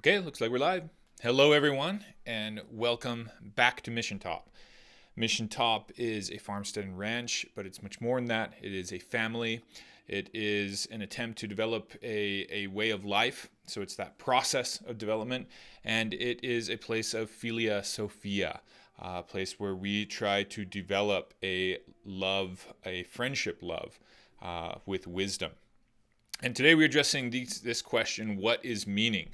Okay, looks like we're live. Hello, everyone, and welcome back to Mission Top. Mission Top is a farmstead and ranch, but it's much more than that. It is a family. It is an attempt to develop a way of life. So it's that process of development. And it is a place of philia sophia, a place where we try to develop a love, a friendship love with wisdom. And today we're addressing this question, what is meaning?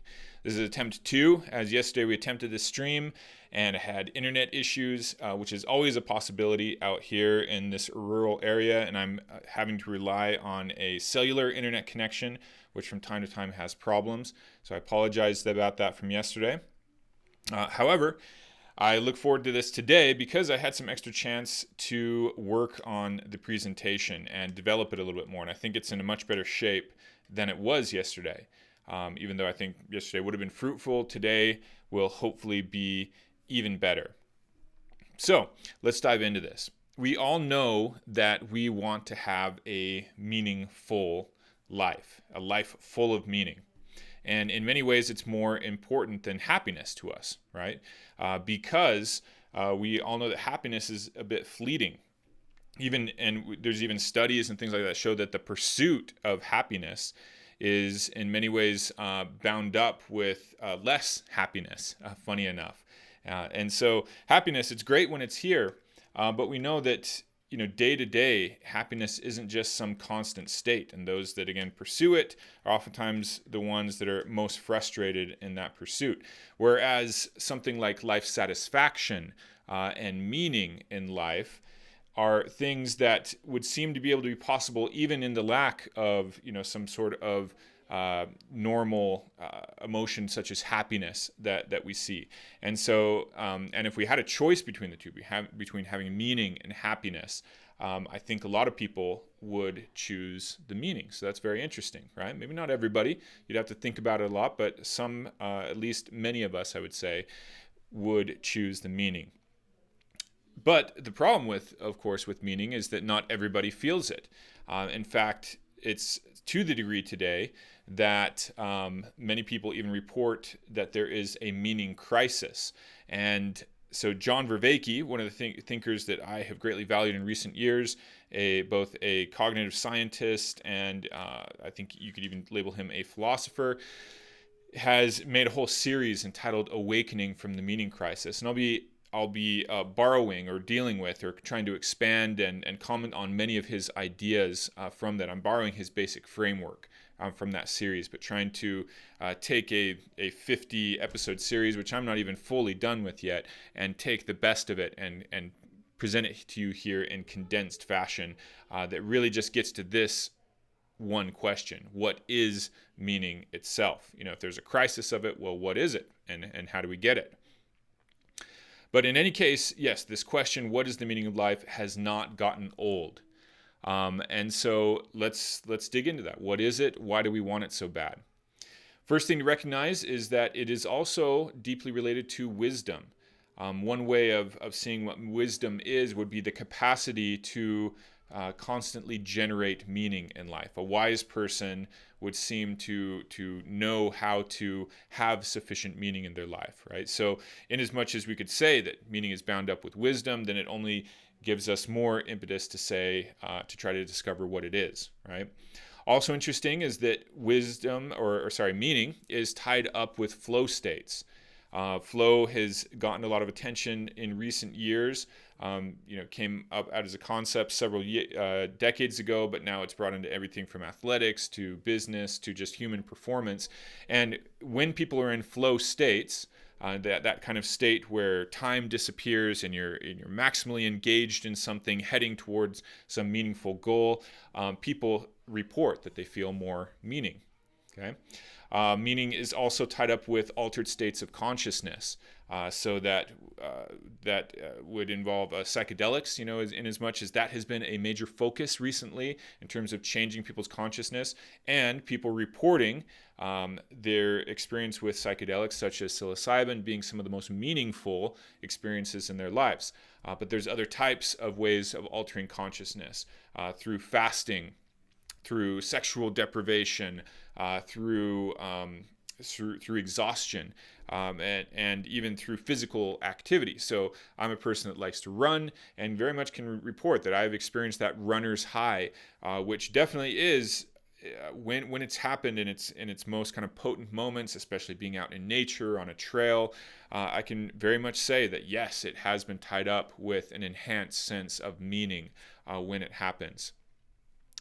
This is attempt 2, as yesterday we attempted this stream and had internet issues, which is always a possibility out here in this rural area, and I'm having to rely on a cellular internet connection, which from time to time has problems. So I apologize about that from yesterday. However, I look forward to this today because I had some extra chance to work on the presentation and develop it a little bit more, and I think it's in a much better shape than it was yesterday. Even though I think yesterday would have been fruitful, today will hopefully be even better. So let's dive into this. We all know that we want to have a meaningful life, a life full of meaning. And in many ways, it's more important than happiness to us, right? Because we all know that happiness is a bit fleeting. There's even studies and things like that show that the pursuit of happiness is in many ways bound up with less happiness, funny enough. And so happiness, it's great when it's here, but we know that day to day, happiness isn't just some constant state. And those that, again, pursue it are oftentimes the ones that are most frustrated in that pursuit. Whereas something like life satisfaction and meaning in life are things that would seem to be able to be possible even in the lack of some sort of normal emotion such as happiness that we see. And so and if we had a choice between the two, between having meaning and happiness, I think a lot of people would choose the meaning. So that's very interesting, right? Maybe not everybody, you'd have to think about it a lot, but some, at least many of us, I would say, would choose the meaning. But the problem of course, with meaning is that not everybody feels it. In fact, it's to the degree today that many people even report that there is a meaning crisis. And so John Vervaeke, one of the thinkers that I have greatly valued in recent years, both a cognitive scientist and I think you could even label him a philosopher, has made a whole series entitled Awakening from the Meaning Crisis. And I'll be borrowing or dealing with or trying to expand and comment on many of his ideas from that. I'm borrowing his basic framework from that series, but trying to take a 50 episode series, which I'm not even fully done with yet, and take the best of it and present it to you here in condensed fashion that really just gets to this one question: what is meaning itself? If there's a crisis of it, well, what is it, and how do we get it? But in any case, yes, this question, what is the meaning of life, has not gotten old. And so let's dig into that. What is it? Why do we want it so bad? First thing to recognize is that it is also deeply related to wisdom. One way of seeing what wisdom is would be the capacity to constantly generate meaning in life. A wise person would seem to know how to have sufficient meaning in their life, right? So in as much as we could say that meaning is bound up with wisdom, then it only gives us more impetus to say, to try to discover what it is, right? Also interesting is that meaning is tied up with flow states. Flow has gotten a lot of attention in recent years. Came up out as a concept several decades ago, but now it's brought into everything from athletics to business to just human performance. And when people are in flow states, that kind of state where time disappears and you're maximally engaged in something, heading towards some meaningful goal, people report that they feel more meaning. Okay. Meaning is also tied up with altered states of consciousness. So that would involve psychedelics, in as much as that has been a major focus recently in terms of changing people's consciousness, and people reporting their experience with psychedelics such as psilocybin being some of the most meaningful experiences in their lives. But there's other types of ways of altering consciousness through fasting, through sexual deprivation, through through exhaustion, and even through physical activity. So I'm a person that likes to run, and very much can report that I've experienced that runner's high, which definitely is when it's happened in its most kind of potent moments, especially being out in nature on a trail. I can very much say that yes, it has been tied up with an enhanced sense of meaning when it happens.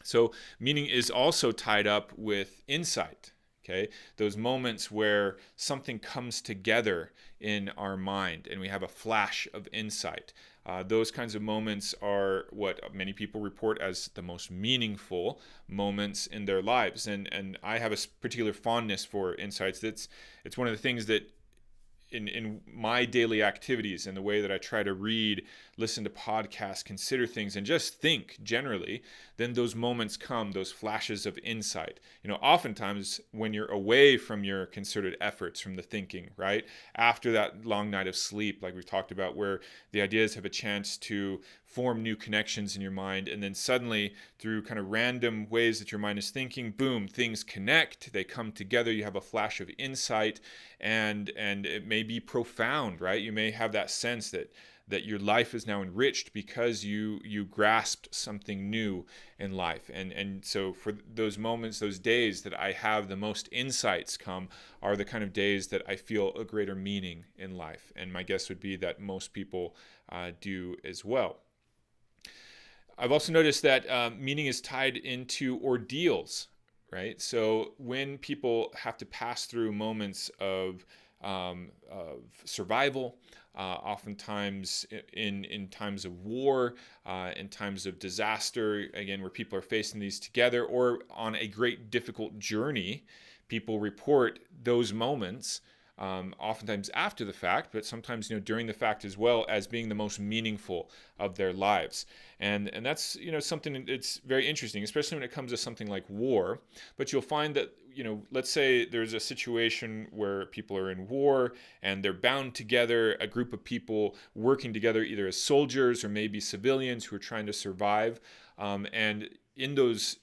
So meaning is also tied up with insight. Okay, those moments where something comes together in our mind and we have a flash of insight. Those kinds of moments are what many people report as the most meaningful moments in their lives. And I have a particular fondness for insights. It's one of the things that in my daily activities and the way that I try to read, listen to podcasts, consider things, and just think generally, then those moments come, those flashes of insight. Oftentimes when you're away from your concerted efforts, from the thinking, right? After that long night of sleep, like we've talked about, where the ideas have a chance to form new connections in your mind, and then suddenly through kind of random ways that your mind is thinking, boom, things connect, they come together, you have a flash of insight, and it may be profound, right? You may have that sense that your life is now enriched because you grasped something new in life. And so for those moments, those days that I have the most insights come are the kind of days that I feel a greater meaning in life. And my guess would be that most people do as well. I've also noticed that meaning is tied into ordeals, right? So when people have to pass through moments of survival, oftentimes in times of war, in times of disaster, again, where people are facing these together, or on a great difficult journey, people report those moments oftentimes after the fact, but sometimes during the fact as well, as being the most meaningful of their lives. And that's something that's very interesting, especially when it comes to something like war. But you'll find that let's say there's a situation where people are in war and they're bound together, a group of people working together, either as soldiers or maybe civilians who are trying to survive, and in those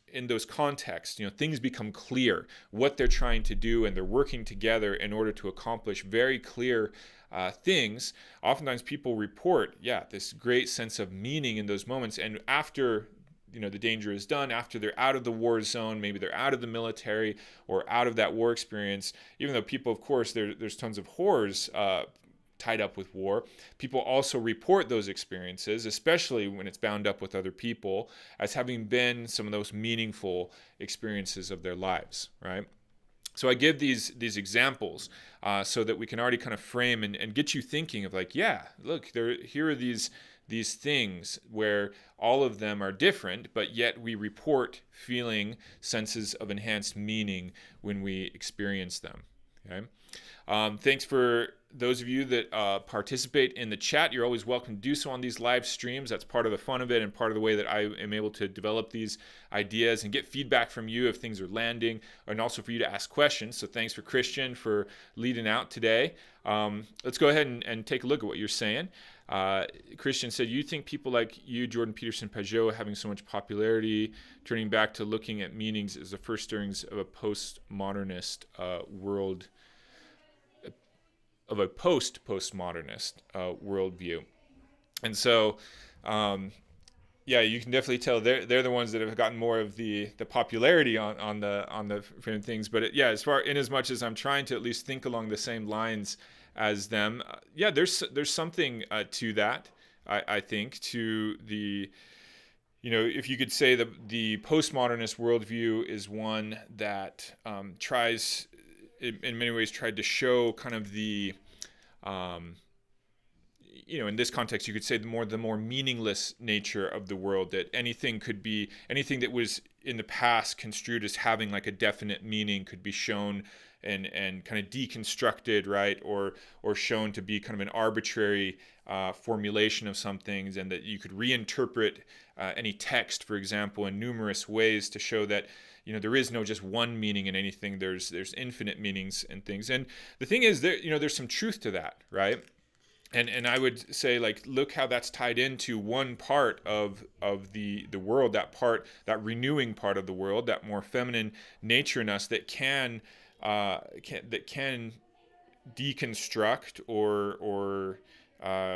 contexts, things become clear what they're trying to do, and they're working together in order to accomplish very clear things. Oftentimes people report, this great sense of meaning in those moments. And after the danger is done, after they're out of the war zone, maybe they're out of the military or out of that war experience, even though people, of course, there's tons of horrors tied up with war, people also report those experiences, especially when it's bound up with other people, as having been some of those meaningful experiences of their lives, right? So I give these examples so that we can already kind of frame and get you thinking of like, look, here are these things where all of them are different, but yet we report feeling senses of enhanced meaning when we experience them. Okay. Thanks for those of you that participate in the chat. You're always welcome to do so on these live streams. That's part of the fun of it and part of the way that I am able to develop these ideas and get feedback from you if things are landing, and also for you to ask questions. So thanks for Christian for leading out today. Let's go ahead and take a look at what you're saying. Christian said, you think people like you, Jordan Peterson Pajot, having so much popularity, turning back to looking at meanings as the first stirrings of a postmodernist world, of a postmodernist worldview. And so, you can definitely tell they're the ones that have gotten more of the popularity on the things. But as much as I'm trying to at least think along the same lines as them, there's something to that. I think to the, if you could say the postmodernist worldview is one that tries, in many ways, tried to show kind of the, in this context, you could say the more meaningless nature of the world, that anything that was in the past construed as having like a definite meaning could be shown and kind of deconstructed, right, or shown to be kind of an arbitrary formulation of some things, and that you could reinterpret any text, for example, in numerous ways to show that there is no just one meaning in anything. There's infinite meanings and things. And the thing is, there's some truth to that, right? And I would say, like, look how that's tied into one part of the world, that renewing part of the world, that more feminine nature in us that can that can deconstruct or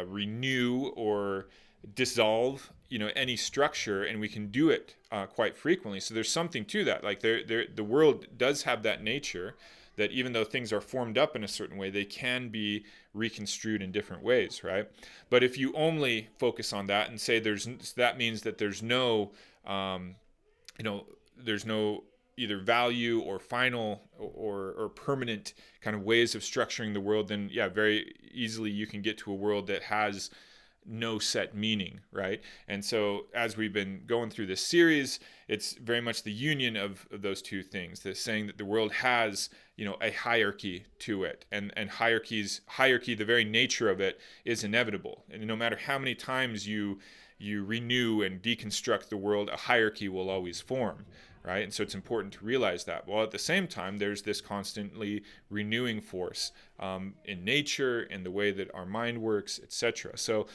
renew or dissolve any structure, and we can do it quite frequently. So there's something to that. Like the world does have that nature, that even though things are formed up in a certain way, they can be reconstrued in different ways, right? But if you only focus on that and say that means that there's no there's no either value or final or permanent kind of ways of structuring the world, then yeah, very easily you can get to a world that has no set meaning, right? And so as we've been going through this series, it's very much the union of those two things, the saying that the world has a hierarchy to it, and hierarchy, the very nature of it, is inevitable. And no matter how many times you renew and deconstruct the world, a hierarchy will always form, right? And so it's important to realize that. Well, at the same time, there's this constantly renewing force in nature, in the way that our mind works, etc. So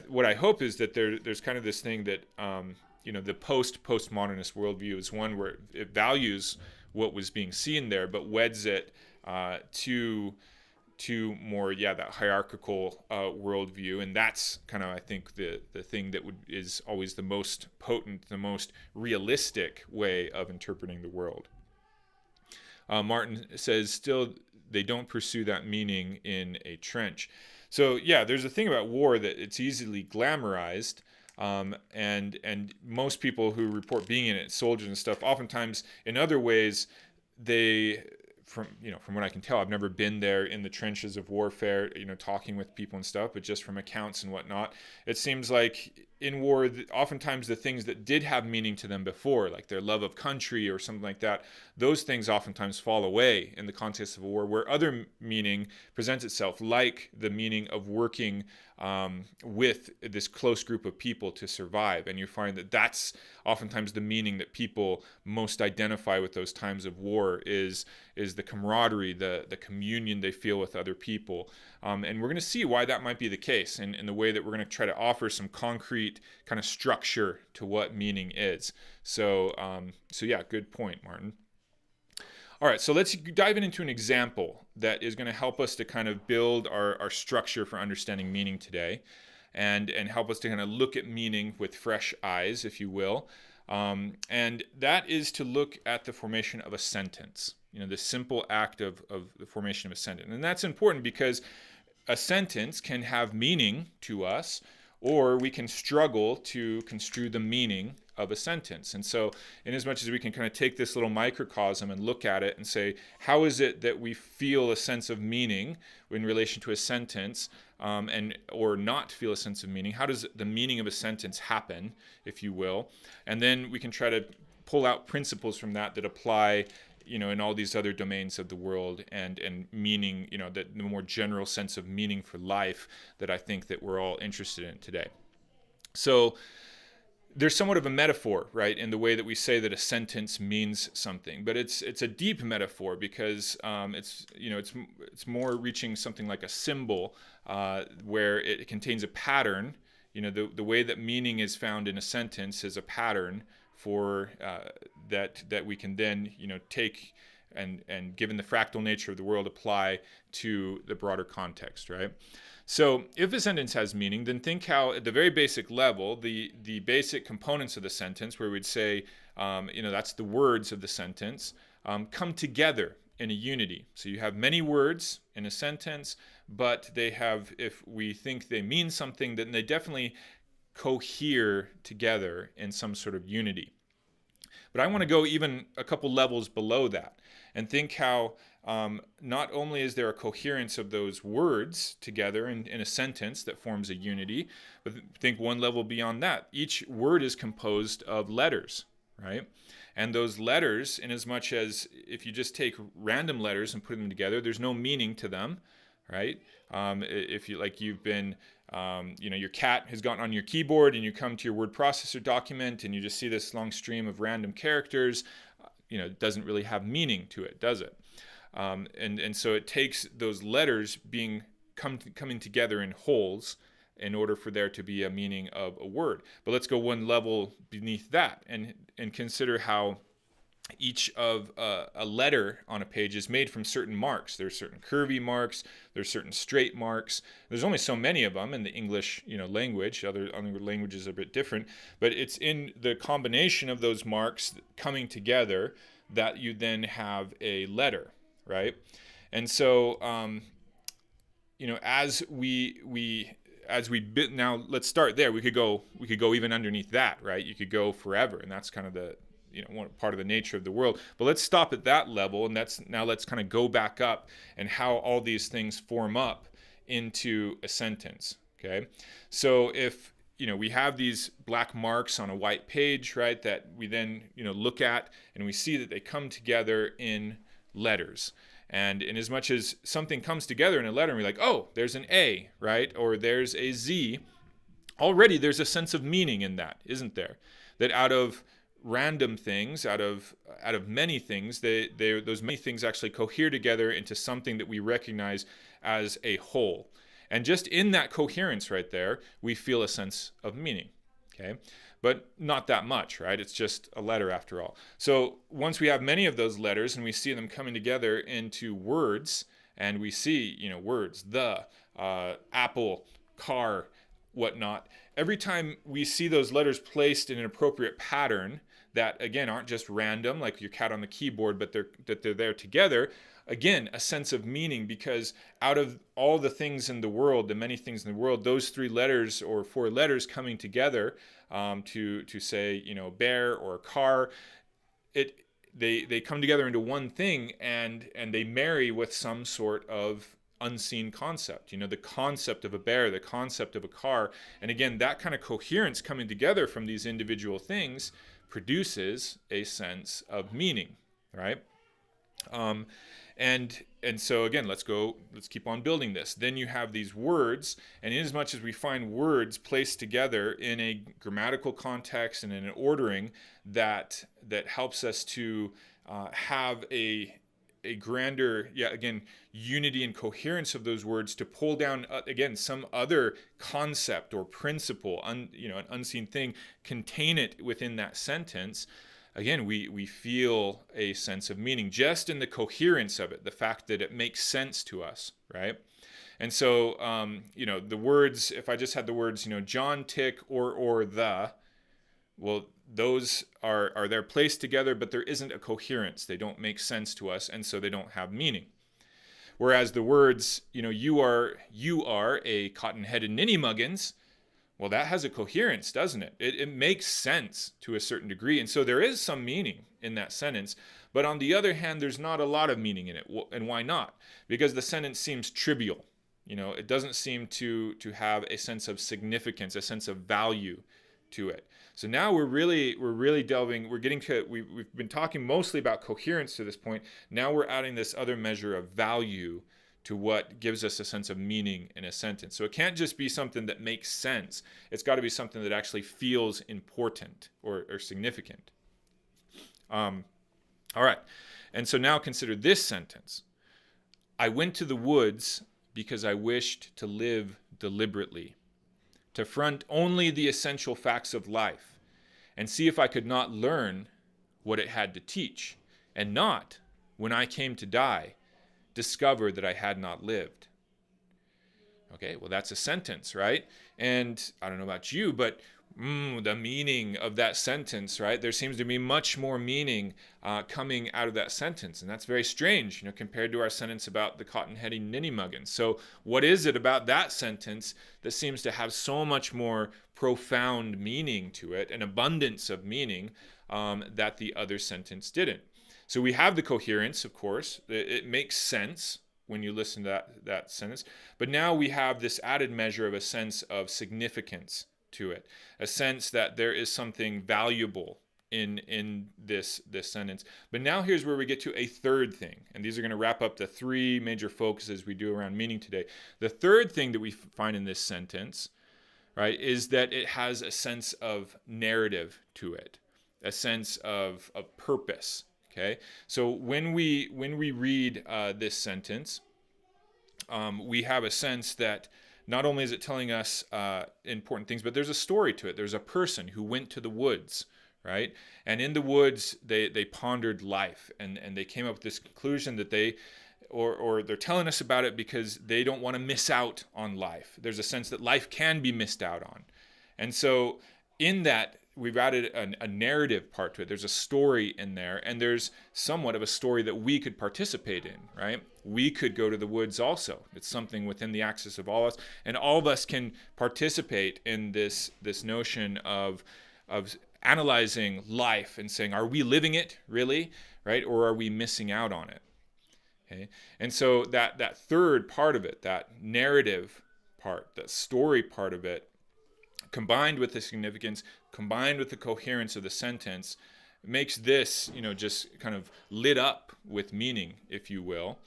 what I hope is that there's kind of this thing that the postmodernist worldview is one where it values what was being seen there, but weds it to more that hierarchical worldview. And that's kind of, I think, the thing that is always the most potent, the most realistic way of interpreting the world. Martin says, still they don't pursue that meaning in a trench. So yeah, there's a thing about war that it's easily glamorized, and most people who report being in it, soldiers and stuff, oftentimes in other ways, from what I can tell, I've never been there in the trenches of warfare, talking with people and stuff, but just from accounts and whatnot, it seems like in war, oftentimes the things that did have meaning to them before, like their love of country or something like that, those things oftentimes fall away in the context of a war, where other meaning presents itself, like the meaning of working with this close group of people to survive. And you find that that's oftentimes the meaning that people most identify with those times of war, is the camaraderie, the communion they feel with other people. And we're going to see why that might be the case, in the way that we're going to try to offer some concrete kind of structure to what meaning is. So yeah, good point, Martin. All right, so let's dive into an example that is going to help us to kind of build our structure for understanding meaning today, and help us to kind of look at meaning with fresh eyes, if you will. And that is to look at the formation of a sentence, the simple act of the formation of a sentence. And that's important because a sentence can have meaning to us, or we can struggle to construe the meaning of a sentence. And so in as much as we can kind of take this little microcosm and look at it and say, how is it that we feel a sense of meaning in relation to a sentence, or not feel a sense of meaning? How does the meaning of a sentence happen, if you will? And then we can try to pull out principles from that apply in all these other domains of the world, and meaning, the more general sense of meaning for life that I think that we're all interested in today. So there's somewhat of a metaphor, right, in the way that we say that a sentence means something, but it's a deep metaphor, because it's more reaching something like a symbol, where it contains a pattern. The way that meaning is found in a sentence is a pattern for that we can then take and given the fractal nature of the world, apply to the broader context, right? So if a sentence has meaning, then think how at the very basic level, the basic components of the sentence, where we'd say that's the words of the sentence, come together in a unity. So you have many words in a sentence, but they have, if we think they mean something, then they definitely cohere together in some sort of unity. But I want to go even a couple levels below that and think how not only is there a coherence of those words together in a sentence that forms a unity, but think one level beyond that. Each word is composed of letters, right? And those letters, in as much as if you just take random letters and put them together, there's no meaning to them, right? If you you've been your cat has gotten on your keyboard and you come to your word processor document and you just see this long stream of random characters, it doesn't really have meaning to it, does it? And so it takes those letters coming together in wholes in order for there to be a meaning of a word. But let's go one level beneath that and consider how each of a letter on a page is made from certain marks. There's certain curvy marks. There's certain straight marks. There's only so many of them in the English, language. Other languages are a bit different, but it's in the combination of those marks coming together that you then have a letter, right? And so, now let's start there. We could go even underneath that, right? You could go forever, and that's kind of the one part of the nature of the world. But let's stop at that level, and let's kind of go back up and how all these things form up into a sentence. Okay, so if we have these black marks on a white page, right, that we then look at, and we see that they come together in letters. And in as much as something comes together in a letter, and we're like, oh, there's an A, right, or there's a Z, already there's a sense of meaning in that, isn't there? That out of random things, out of many things, those many things actually cohere together into something that we recognize as a whole. And just in that coherence right there, we feel a sense of meaning. Okay, but not that much, right? It's just a letter after all. So once we have many of those letters and we see them coming together into words, and we see words, the, apple, car, whatnot, every time we see those letters placed in an appropriate pattern that, again, aren't just random like your cat on the keyboard, but they're there together, again, a sense of meaning, because out of all the things in the world, the many things in the world, those 3 letters or 4 letters coming together to say, bear or car, they come together into one thing, and they marry with some sort of unseen concept, the concept of a bear, the concept of a car. And again, that kind of coherence coming together from these individual things produces a sense of meaning, right? And so again, let's keep on building this. Then you have these words, and in as much as we find words placed together in a grammatical context and in an ordering that helps us to have a grander, unity and coherence of those words, to pull down, again, some other concept or principle, an unseen thing, contain it within that sentence. Again, we feel a sense of meaning just in the coherence of it, the fact that it makes sense to us, right? And so, the words, if I just had the words, John, tick, or the, well, those are they're placed together, but there isn't a coherence. They don't make sense to us, and so they don't have meaning. Whereas the words, you are a cotton-headed ninny-muggins, well, that has a coherence, doesn't it? It makes sense to a certain degree, and so there is some meaning in that sentence. But on the other hand, there's not a lot of meaning in it. And why not? Because the sentence seems trivial. It doesn't seem to have a sense of significance, a sense of value to it. So now we're really delving. We've been talking mostly about coherence to this point. Now we're adding this other measure of value to what gives us a sense of meaning in a sentence. So it can't just be something that makes sense. It's got to be something that actually feels important or significant. All right. And so now consider this sentence. I went to the woods because I wished to live deliberately, to front only the essential facts of life, and see if I could not learn what it had to teach, and not, when I came to die, discover that I had not lived. Okay, well, that's a sentence, right? And I don't know about you, but the meaning of that sentence, right? There seems to be much more meaning coming out of that sentence. And that's very strange, compared to our sentence about the cotton-headed ninny-muggins. So what is it about that sentence that seems to have so much more profound meaning to it, an abundance of meaning that the other sentence didn't? So we have the coherence, of course. It makes sense when you listen to that sentence. But now we have this added measure of a sense of significance to it, a sense that there is something valuable in this sentence. But now here's where we get to a third thing. And these are going to wrap up the 3 major focuses we do around meaning today. The third thing that we find in this sentence, right, is that it has a sense of narrative to it, a sense of purpose. Okay, so when we read this sentence, we have a sense that not only is it telling us important things, but there's a story to it. There's a person who went to the woods, right? And in the woods, they pondered life, and they came up with this conclusion that or they're telling us about it because they don't want to miss out on life. There's a sense that life can be missed out on. And so in that, we've added a narrative part to it. There's a story in there, and there's somewhat of a story that we could participate in, right? We could go to the woods also. It's something within the axis of all of us, and all of us can participate in this notion of analyzing life and saying, are we living it really, right? Or are we missing out on it? Okay? And so that third part of it, that narrative part, that story part of it, combined with the significance, combined with the coherence of the sentence, makes this, just kind of lit up with meaning, if you will,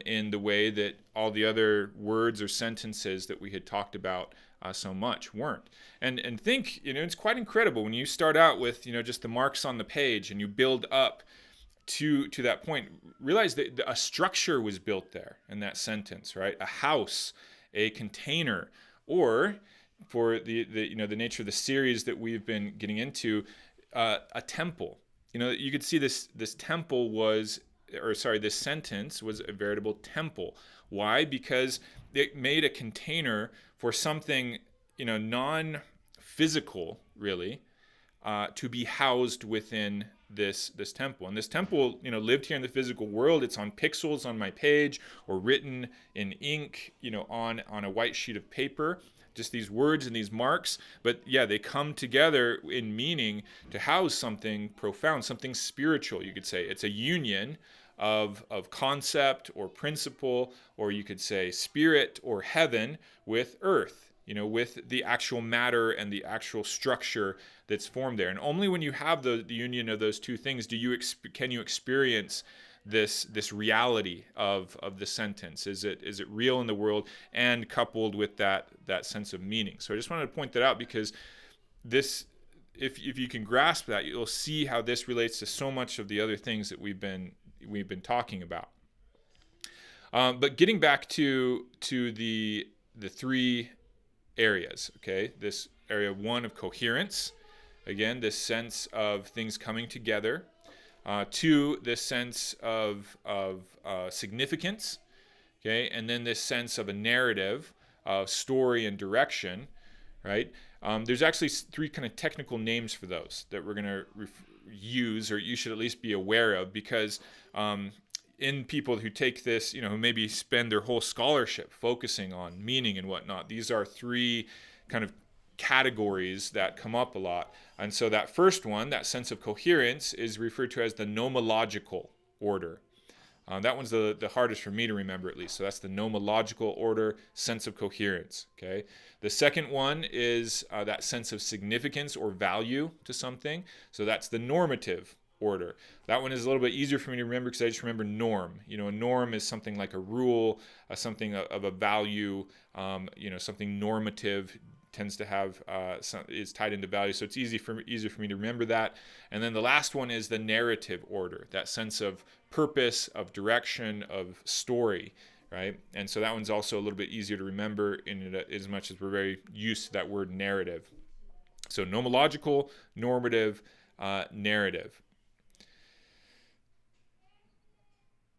in the way that all the other words or sentences that we had talked about so much weren't. And think, it's quite incredible when you start out with, just the marks on the page and you build up to that point. Realize that a structure was built there in that sentence, right? A house, a container, or for the nature of the series that we've been getting into, a temple. You could see this temple this sentence was a veritable temple. Why? Because it made a container for something, non-physical, really, to be housed within this temple. And this temple, lived here in the physical world. It's on pixels on my page, or written in ink, on a white sheet of paper. Just these words and these marks, but yeah, they come together in meaning to house something profound, something spiritual, you could say. It's a union of concept or principle, or you could say spirit or heaven with earth, with the actual matter and the actual structure that's formed there. And only when you have the union of those two things can you experience this reality of the sentence. Is it real in the world, and coupled with that sense of meaning. So I just wanted to point that out, because this, if you can grasp that, you'll see how this relates to so much of the other things that we've been talking about. But getting back to the three areas, okay? This area one of coherence, again, this sense of things coming together. Two, this sense of significance, okay, and then this sense of a narrative, story and direction, right? There's actually three kind of technical names for those that we're going to use, or you should at least be aware of, because in people who take this, who maybe spend their whole scholarship focusing on meaning and whatnot, these are three kind of categories that come up a lot. And so that first one, that sense of coherence, is referred to as the nomological order. That one's the hardest for me to remember, at least. So that's the nomological order, sense of coherence. Okay. The second one is that sense of significance or value to something. So that's the normative order. That one is a little bit easier for me to remember, because I just remember norm. A norm is something like a rule, something of a value, something normative tends to have is tied into value, so it's easier for me to remember that. And then the last one is the narrative order, that sense of purpose, of direction, of story, right? And so that one's also a little bit easier to remember, in as much as we're very used to that word narrative. So nomological, normative, narrative.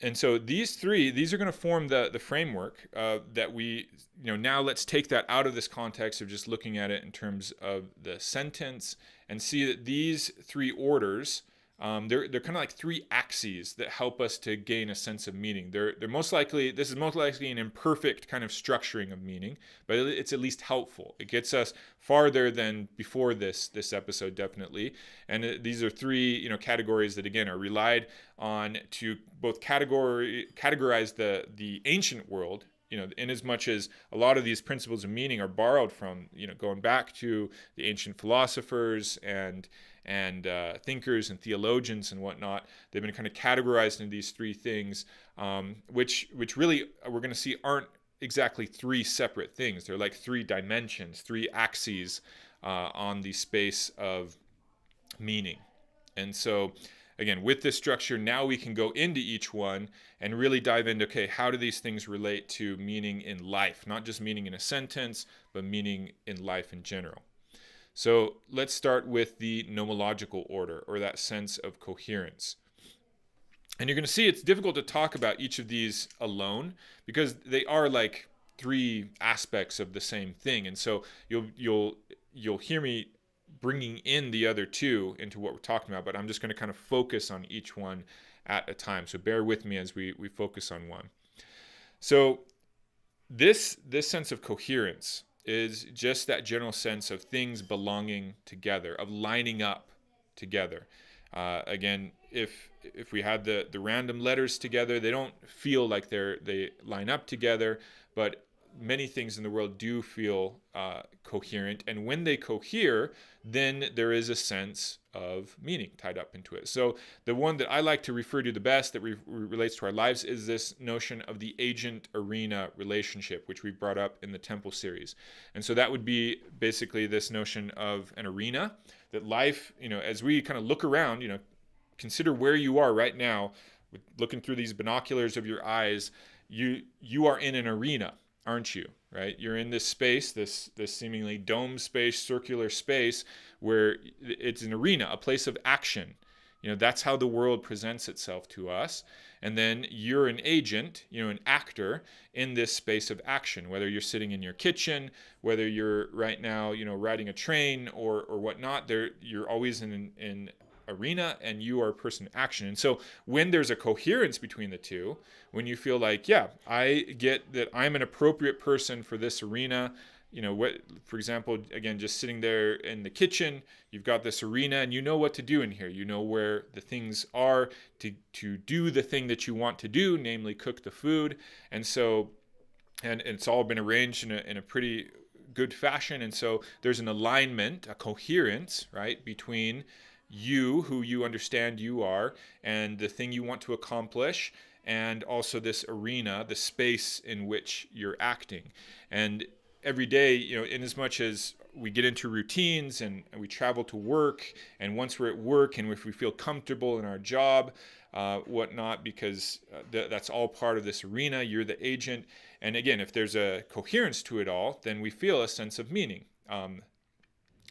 And so these are going to form the framework that we, now let's take that out of this context of just looking at it in terms of the sentence, and see that these three orders, they're kind of like three axes that help us to gain a sense of meaning. This is most likely an imperfect kind of structuring of meaning, but it's at least helpful. It gets us farther than before this episode, definitely. And these are three, categories that, again, are relied on to both categorize the ancient world, in as much as a lot of these principles of meaning are borrowed from, going back to the ancient philosophers and thinkers and theologians and whatnot. They've been kind of categorized into these three things, which really we're going to see aren't exactly three separate things. They're like three dimensions, three axes on the space of meaning. And so, again, with this structure, now we can go into each one and really dive into, okay, how do these things relate to meaning in life? Not just meaning in a sentence, but meaning in life in general. So let's start with the nomological order, or that sense of coherence. And you're going to see it's difficult to talk about each of these alone because they are like three aspects of the same thing. And so you'll hear me bringing in the other two into what we're talking about, but I'm just going to kind of focus on each one at a time. So bear with me as we focus on one. So this sense of coherence is just that general sense of things belonging together, of lining up together. Again, if we had the random letters together, they don't feel like they line up together, but many things in the world do feel coherent, and when they cohere, then there is a sense of meaning tied up into it. So the one that I like to refer to the best that relates to our lives is this notion of the agent-arena relationship, which we brought up in the Temple series. And so that would be basically this notion of an arena, that life, as we kind of look around, consider where you are right now, looking through these binoculars of your eyes, you are in an arena, aren't you? Right? You're in this space, this seemingly dome space, circular space, where it's an arena, a place of action. That's how the world presents itself to us. And then you're an agent, an actor in this space of action, whether you're sitting in your kitchen, whether you're right now, riding a train or whatnot. You're always in arena, and you are a person in action. And so when there's a coherence between the two, when you feel like, yeah, I get that I'm an appropriate person for this arena, for example, again, just sitting there in the kitchen, you've got this arena and you know what to do in here. You know where the things are to do the thing that you want to do, namely cook the food. And so, and it's all been arranged in a pretty good fashion. And so there's an alignment, a coherence, right, between you, who you understand you are, and the thing you want to accomplish, and also this arena, the space in which you're acting. And every day, in as much as we get into routines and we travel to work, and once we're at work and if we feel comfortable in our job, whatnot, because that's all part of this arena, you're the agent. And again, if there's a coherence to it all, then we feel a sense of meaning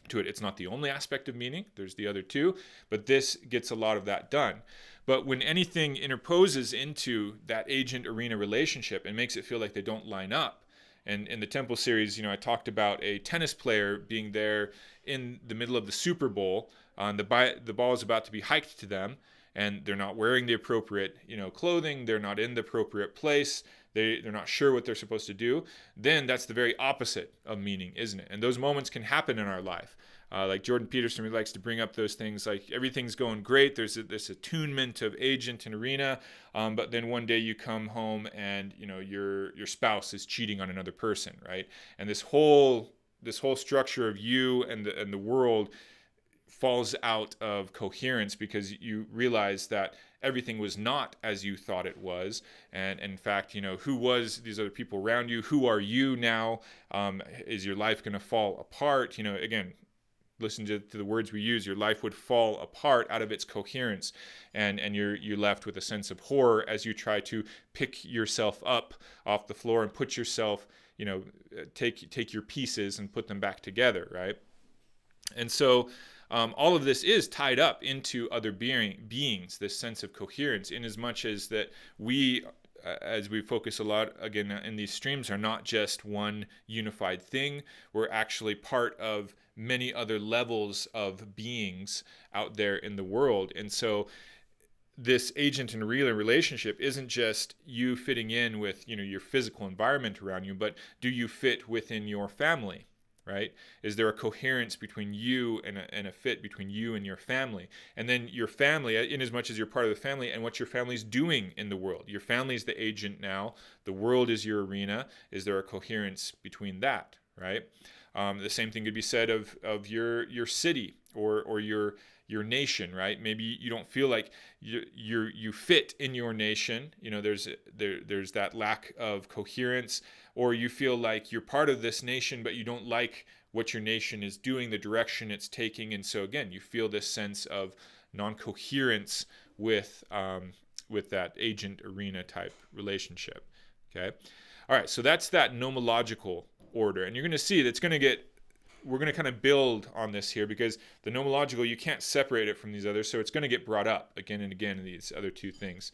to it. It's not the only aspect of meaning. There's the other two, but this gets a lot of that done. But when anything interposes into that agent-arena relationship and makes it feel like they don't line up, and in the Temple series, I talked about a tennis player being there in the middle of the Super Bowl. The ball is about to be hiked to them, and they're not wearing the appropriate, clothing. They're not in the appropriate place. They're not sure what they're supposed to do. Then that's the very opposite of meaning, isn't it? And those moments can happen in our life. Like Jordan Peterson, he likes to bring up those things like everything's going great. There's this attunement of agent and arena, but then one day you come home and your spouse is cheating on another person, right? And this whole structure of you and the world falls out of coherence because you realize that everything was not as you thought it was. And in fact, who was these other people around you? Who are you now? Is your life going to fall apart? Again, listen to the words we use. Your life would fall apart out of its coherence, and you're left with a sense of horror as you try to pick yourself up off the floor and put yourself, take your pieces and put them back together, right? And so all of this is tied up into other beings, this sense of coherence, in as much as that we, as we focus a lot, again, in these streams, are not just one unified thing. We're actually part of many other levels of beings out there in the world. And so this agent and real relationship isn't just you fitting in with, your physical environment around you, but do you fit within your family? Right? Is there a coherence between you and a fit between you and your family? And then your family, in as much as you're part of the family, and what your family's doing in the world. Your family is the agent now. The world is your arena. Is there a coherence between that? Right? The same thing could be said of your city or your nation, right? Maybe you don't feel like you fit in your nation. There's that lack of coherence, or you feel like you're part of this nation, but you don't like what your nation is doing, the direction it's taking, and so again, you feel this sense of non-coherence with that agent-arena type relationship. Okay, all right. So that's that nomological order, and you're going to see that's going to get we're going to kind of build on this here, because the nomological, you can't separate it from these others, so it's going to get brought up again and again in these other two things.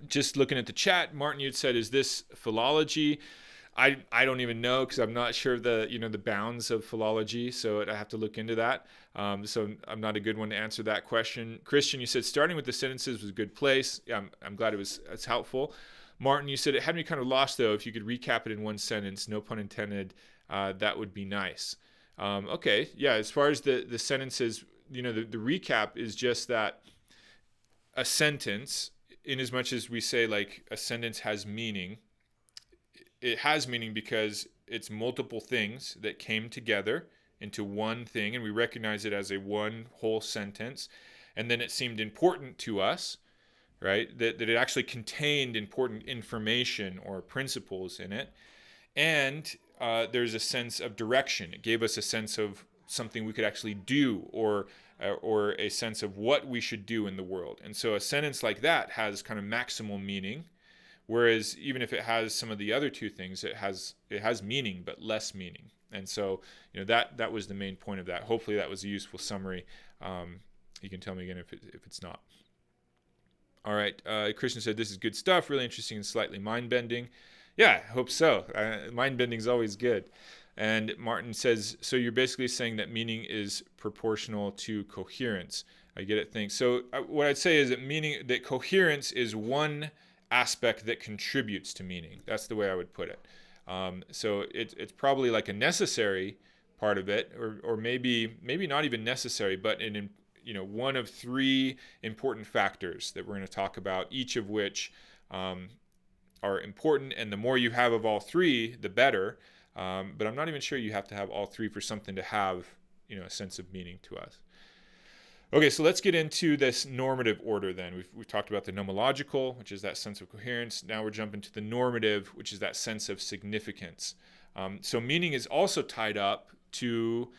Just looking at the chat, Martin, you'd said, is this philology? I don't even know, because I'm not sure the bounds of philology, so I have to look into that. So I'm not a good one to answer that question. Christian, you said starting with the sentences was a good place. Yeah, I'm glad it's helpful. Martin, you said it had me kind of lost, though. If you could recap it in one sentence, no pun intended, that would be nice. Okay, yeah, as far as the sentences, the recap is just that a sentence, in as much as we say like a sentence has meaning, it has meaning because it's multiple things that came together into one thing, and we recognize it as a one whole sentence. And then it seemed important to us, right? That it actually contained important information or principles in it. And there's a sense of direction. It gave us a sense of something we could actually do, or a sense of what we should do in the world. And so a sentence like that has kind of maximal meaning. Whereas even if it has some of the other two things, it has meaning, but less meaning. And so, that was the main point of that. Hopefully that was a useful summary. You can tell me again if it's not. All right. Christian said, this is good stuff, really interesting and slightly mind-bending. Yeah, I hope so. Mind-bending is always good. And Martin says, so you're basically saying that meaning is proportional to coherence. I get it. Thanks. So what I'd say is that coherence is one aspect that contributes to meaning. That's the way I would put it. So it's probably like a necessary part of it, or maybe not even necessary, but one of three important factors that we're going to talk about, each of which are important, and the more you have of all three, the better. But I'm not even sure you have to have all three for something to have a sense of meaning to us. Okay, so let's get into this normative order then. We've talked about the nomological, which is that sense of coherence. Now we're jumping to the normative, which is that sense of significance. So meaning is also tied up to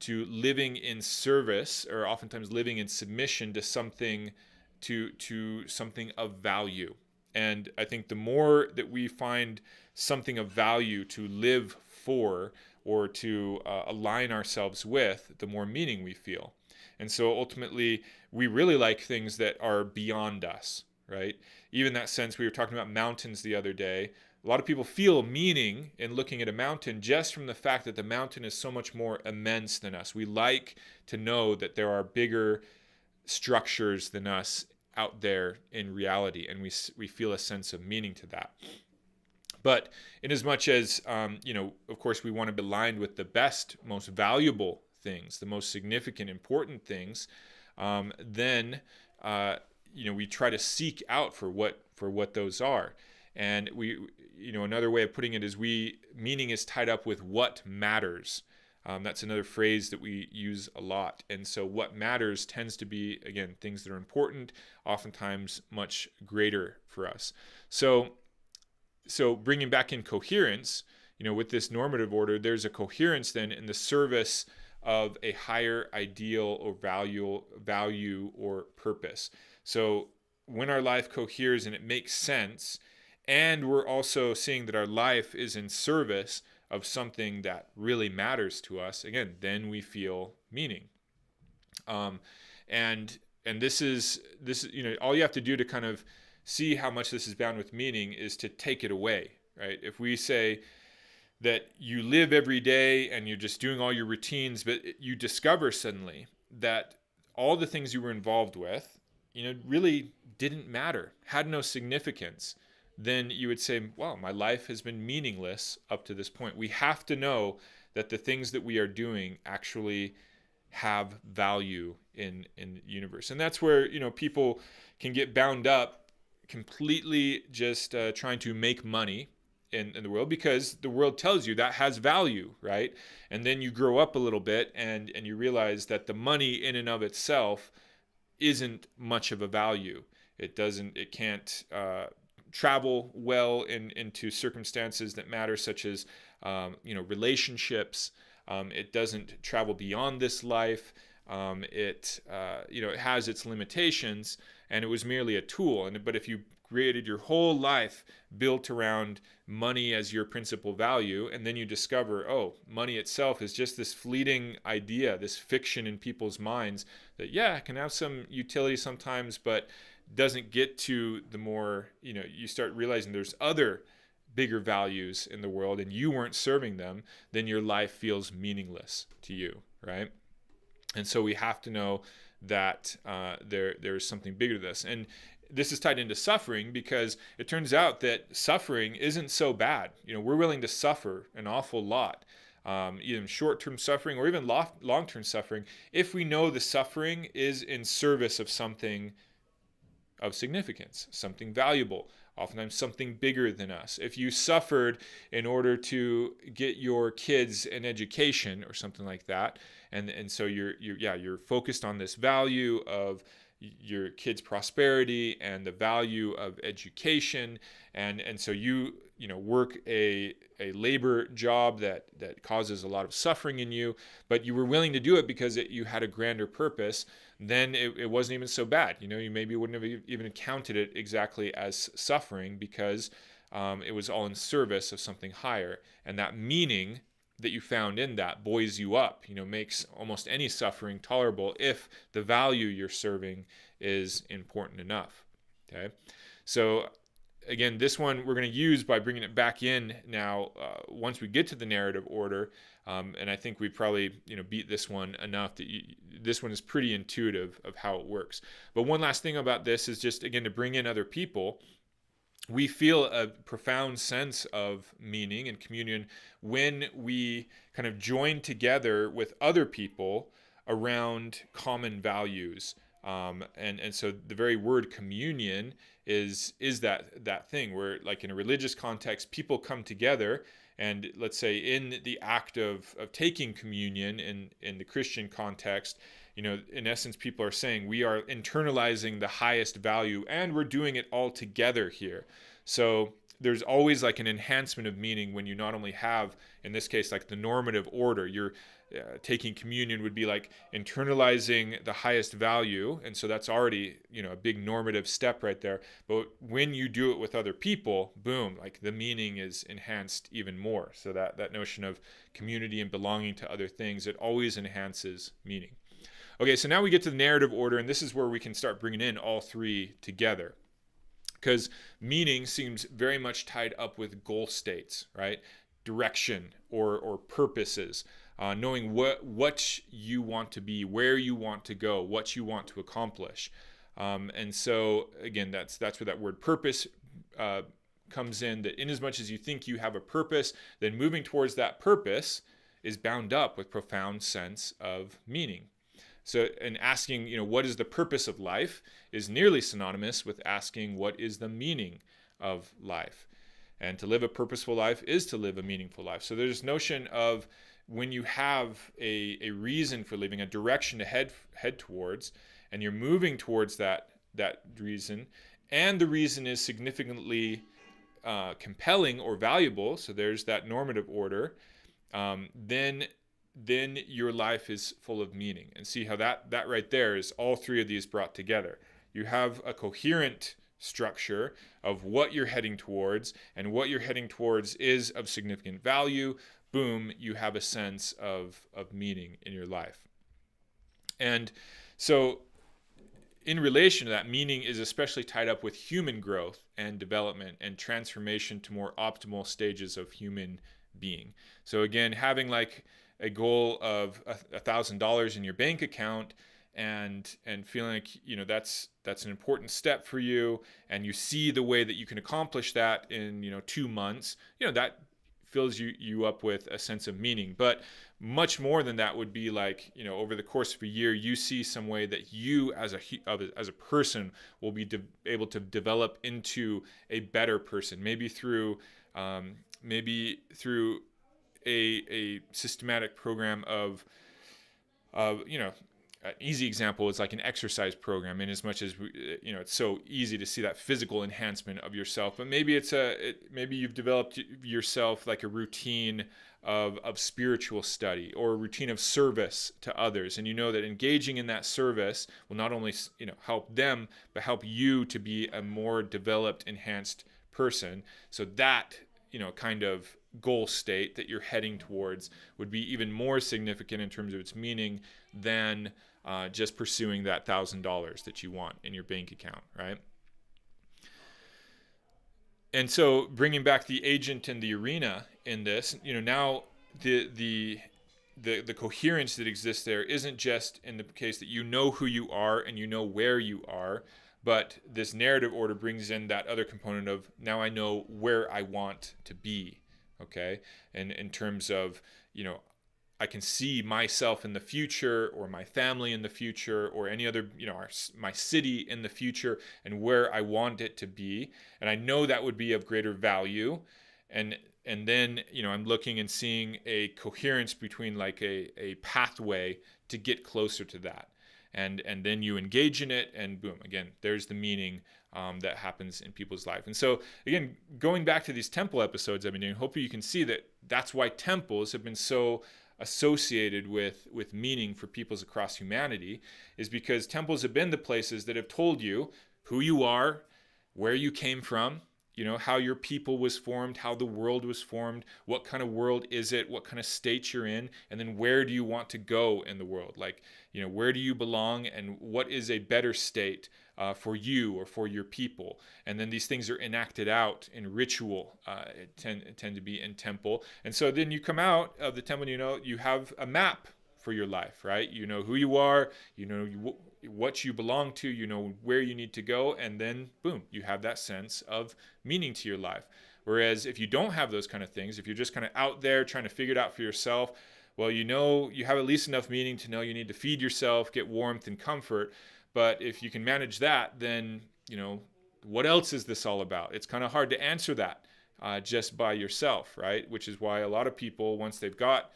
living in service, or oftentimes living in submission to something, to something of value. And I think the more that we find something of value to live for, or to align ourselves with, the more meaning we feel. And so ultimately, we really like things that are beyond us, right? Even that sense, we were talking about mountains the other day. A lot of people feel meaning in looking at a mountain just from the fact that the mountain is so much more immense than us. We like to know that there are bigger structures than us out there in reality, and we feel a sense of meaning to that. But in as much as, of course, we want to be aligned with the best, most valuable things, the most significant, important things, then we try to seek out for what those are. And another way of putting it is meaning is tied up with what matters. That's another phrase that we use a lot. And so what matters tends to be, again, things that are important, oftentimes much greater for us. So bringing back in coherence, with this normative order, there's a coherence then in the service of a higher ideal or value or purpose. So when our life coheres and it makes sense, and we're also seeing that our life is in service of something that really matters to us, again, then we feel meaning. And this is all you have to do to kind of see how much this is bound with meaning is to take it away, right? If we say that you live every day and you're just doing all your routines, but you discover suddenly that all the things you were involved with, really didn't matter, had no significance, then you would say, well, my life has been meaningless up to this point. We have to know that the things that we are doing actually have value in the universe. And that's where, people can get bound up completely just trying to make money in the world, because the world tells you that has value, right? And then you grow up a little bit and you realize that the money in and of itself isn't much of a value. It can't travel well into circumstances that matter, such as relationships. It doesn't travel beyond this life. It has its limitations, and it was merely a tool. But if you created your whole life built around money as your principal value, and then you discover, oh, money itself is just this fleeting idea, this fiction in people's minds that, yeah, it can have some utility sometimes, but doesn't get to the more, you start realizing there's other bigger values in the world and you weren't serving them, then your life feels meaningless to you, right? And so we have to know that there's something bigger to this. And this is tied into suffering, because it turns out that suffering isn't so bad. We're willing to suffer an awful lot, even short-term suffering or even long-term suffering, if we know the suffering is in service of something of significance, something valuable, oftentimes something bigger than us. If you suffered in order to get your kids an education or something like that, and so you're focused on this value of your kids' prosperity and the value of education, and so you work a labor job that causes a lot of suffering in you, but you were willing to do it because you had a grander purpose, then it wasn't even so bad. You maybe wouldn't have even counted it exactly as suffering, because it was all in service of something higher, and that meaning that you found in that buoys you up, makes almost any suffering tolerable if the value you're serving is important enough. Okay, so again, this one we're going to use by bringing it back in now once we get to the narrative order, and I think we probably beat this one enough that this one is pretty intuitive of how it works. But one last thing about this is just, again, to bring in other people. We feel a profound sense of meaning and communion when we kind of join together with other people around common values. And so the very word communion is that thing where, like in a religious context, people come together, and let's say in the act of taking communion in the Christian context, in essence, people are saying we are internalizing the highest value, and we're doing it all together here. So there's always like an enhancement of meaning when you not only have, in this case, like the normative order. You're taking communion would be like internalizing the highest value, and so that's already a big normative step right there. But when you do it with other people, boom, like the meaning is enhanced even more. So that notion of community and belonging to other things, it always enhances meaning. Okay, so now we get to the narrative order, and this is where we can start bringing in all three together, because meaning seems very much tied up with goal states, right? Direction or purposes, knowing what you want to be, where you want to go, what you want to accomplish. And so, again, that's where that word purpose comes in, that in as much as you think you have a purpose, then moving towards that purpose is bound up with profound sense of meaning. So, and asking, what is the purpose of life is nearly synonymous with asking what is the meaning of life. And to live a purposeful life is to live a meaningful life. So there's this notion of when you have a reason for living, a direction to head towards, and you're moving towards that reason, and the reason is significantly compelling or valuable, so there's that normative order, then your life is full of meaning. And see how that right there is all three of these brought together. You have a coherent structure of what you're heading towards, and what you're heading towards is of significant value. Boom, you have a sense of meaning in your life. And so in relation to that, meaning is especially tied up with human growth and development and transformation to more optimal stages of human being. So again, having like a goal of $1,000 in your bank account and feeling like that's an important step for you, and you see the way that you can accomplish that in 2 months, that fills you up with a sense of meaning. But much more than that would be like, over the course of a year, you see some way that you as a person will be able to develop into a better person, maybe through a systematic program of an easy example is like an exercise program, in as much as it's so easy to see that physical enhancement of yourself. But maybe maybe you've developed yourself like a routine of spiritual study, or a routine of service to others, and you know that engaging in that service will not only help them, but help you to be a more developed, enhanced person. So that kind of goal state that you're heading towards would be even more significant in terms of its meaning than just pursuing that $1,000 that you want in your bank account, right? And so bringing back the agent and the arena in this, now the coherence that exists there isn't just in the case that you know who you are and you know where you are, but this narrative order brings in that other component of, now I know where I want to be, okay? And in terms of, I can see myself in the future, or my family in the future, or any other, my city in the future, and where I want it to be. And I know that would be of greater value. And then, I'm looking and seeing a coherence between like a pathway to get closer to that. And then you engage in it, and boom, again, there's the meaning that happens in people's life. And so, again, going back to these temple episodes I've been doing, hopefully you can see that that's why temples have been so associated with meaning for peoples across humanity, is because temples have been the places that have told you who you are, where you came from, how your people was formed, how the world was formed, what kind of world is it, what kind of state you're in, and then where do you want to go in the world? Like, where do you belong, and what is a better state for you or for your people? And then these things are enacted out in ritual, tend to be in temple. And so then you come out of the temple, you have a map for your life, right? You know who you are, what you belong to, where you need to go, and then boom, you have that sense of meaning to your life. Whereas if you don't have those kind of things, if you're just kind of out there trying to figure it out for yourself, well, you have at least enough meaning to know you need to feed yourself, get warmth and comfort. But if you can manage that, then, what else is this all about? It's kind of hard to answer that just by yourself, right? Which is why a lot of people, once they've got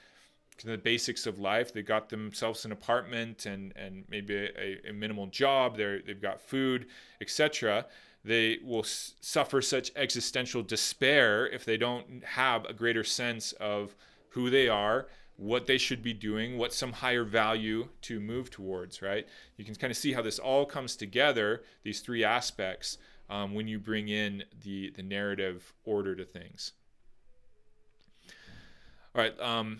the basics of life, they got themselves an apartment and maybe a minimal job, they've got food, etc., they will suffer such existential despair if they don't have a greater sense of who they are, what they should be doing, what's some higher value to move towards, right? You can kind of see how this all comes together, these three aspects, when you bring in the narrative order to things. All right,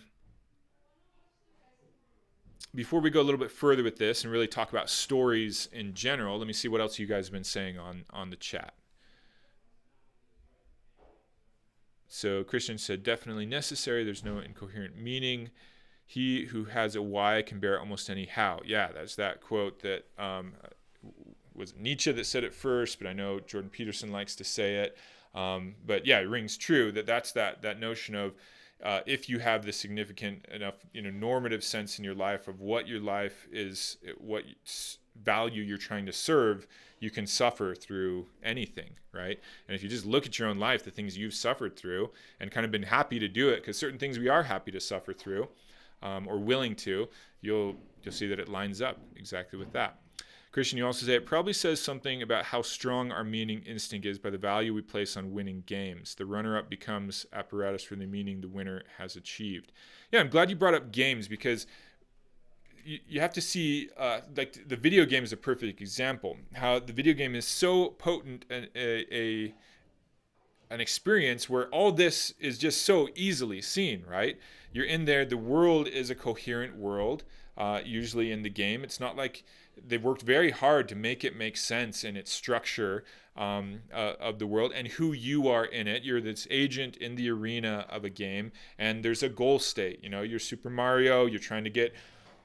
before we go a little bit further with this and really talk about stories in general, let me see what else you guys have been saying on the chat. So Christian said, definitely necessary. There's no incoherent meaning. He who has a why can bear almost any how. Yeah, that's that quote that was Nietzsche that said it first, but I know Jordan Peterson likes to say it. But yeah, it rings true that's that notion of if you have the significant enough, normative sense in your life of what your life is, what value you're trying to serve, you can suffer through anything, right? And if you just look at your own life, the things you've suffered through, and kind of been happy to do it, because certain things we are happy to suffer through, or willing to, you'll see that it lines up exactly with that. Christian, you also say, it probably says something about how strong our meaning instinct is by the value we place on winning games. The runner-up becomes apparatus for the meaning the winner has achieved. Yeah, I'm glad you brought up games, because you have to see, like the video game is a perfect example, how the video game is so potent an experience where all this is just so easily seen, right? You're in there, the world is a coherent world, usually in the game. It's not like they've worked very hard to make it make sense in its structure of the world and who you are in it. You're this agent in the arena of a game, and there's a goal state. You're Super Mario, you're trying to get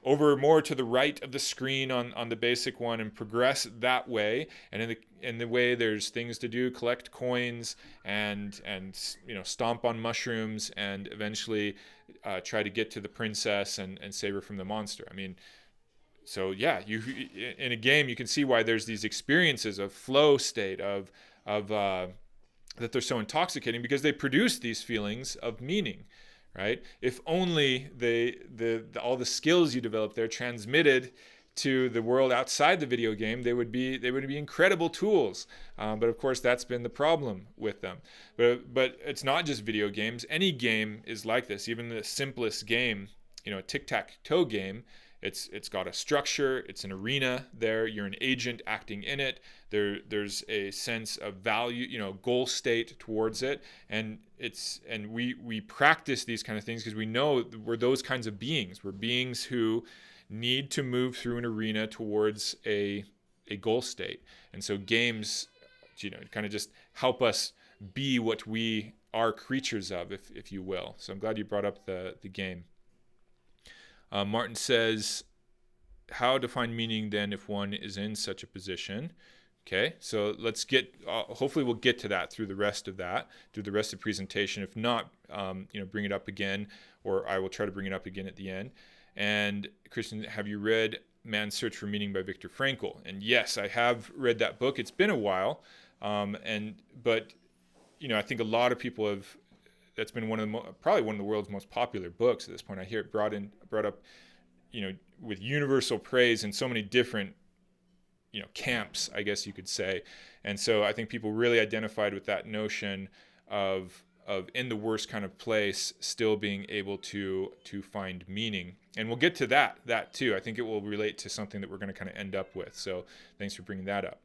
over more to the right of the screen on the basic one and progress that way. And in the way, there's things to do, collect coins and stomp on mushrooms and eventually try to get to the princess and save her from the monster. I mean, so yeah, you in a game you can see why there's these experiences of flow state of that they're so intoxicating, because they produce these feelings of meaning. Right? If only all the skills you develop there transmitted to the world outside the video game, they would be incredible tools. But of course, that's been the problem with them. But it's not just video games. Any game is like this. Even the simplest game, a tic-tac-toe game, it's got a structure. It's an arena there. You're an agent acting in it. There's a sense of value, goal state towards it, and we practice these kind of things because we know we're those kinds of beings. We're beings who need to move through an arena towards a goal state, and so games, kind of just help us be what we are creatures of, if you will. So I'm glad you brought up the game. Martin says, how to find meaning then if one is in such a position? Okay, so let's get, hopefully we'll get to that through the rest of the presentation. If not, bring it up again, or I will try to bring it up again at the end. And Christian, have you read Man's Search for Meaning by Viktor Frankl? And yes, I have read that book. It's been a while, but I think a lot of people have. That's been probably one of the world's most popular books at this point. I hear it brought up, with universal praise in so many different, camps, I guess you could say. And so I think people really identified with that notion of in the worst kind of place, still being able to find meaning. And we'll get to that too. I think it will relate to something that we're going to kind of end up with. So thanks for bringing that up.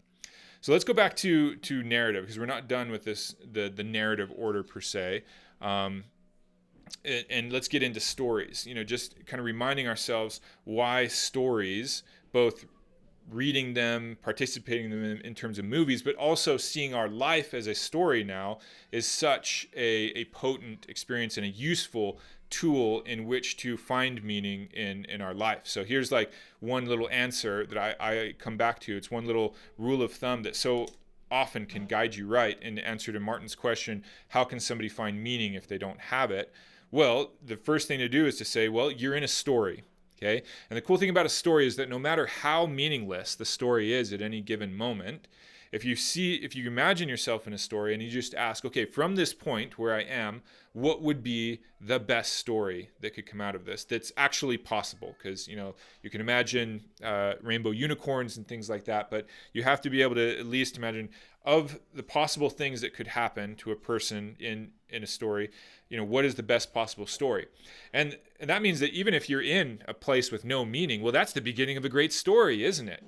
So let's go back to narrative, because we're not done with this, the narrative order per se. And let's get into stories, just kind of reminding ourselves why stories, both reading them, participating in them in terms of movies, but also seeing our life as a story now is such a potent experience and a useful tool in which to find meaning in our life. So here's like one little answer that I come back to. It's one little rule of thumb that so often can guide you right in answer to Martin's question, how can somebody find meaning if they don't have it? Well, the first thing to do is to say, well, you're in a story, okay? And the cool thing about a story is that no matter how meaningless the story is at any given moment, if you imagine yourself in a story and you just ask, okay, from this point where I am, what would be the best story that could come out of this that's actually possible? Because, you can imagine rainbow unicorns and things like that, but you have to be able to at least imagine of the possible things that could happen to a person in a story, what is the best possible story? And that means that even if you're in a place with no meaning, well, that's the beginning of a great story, isn't it?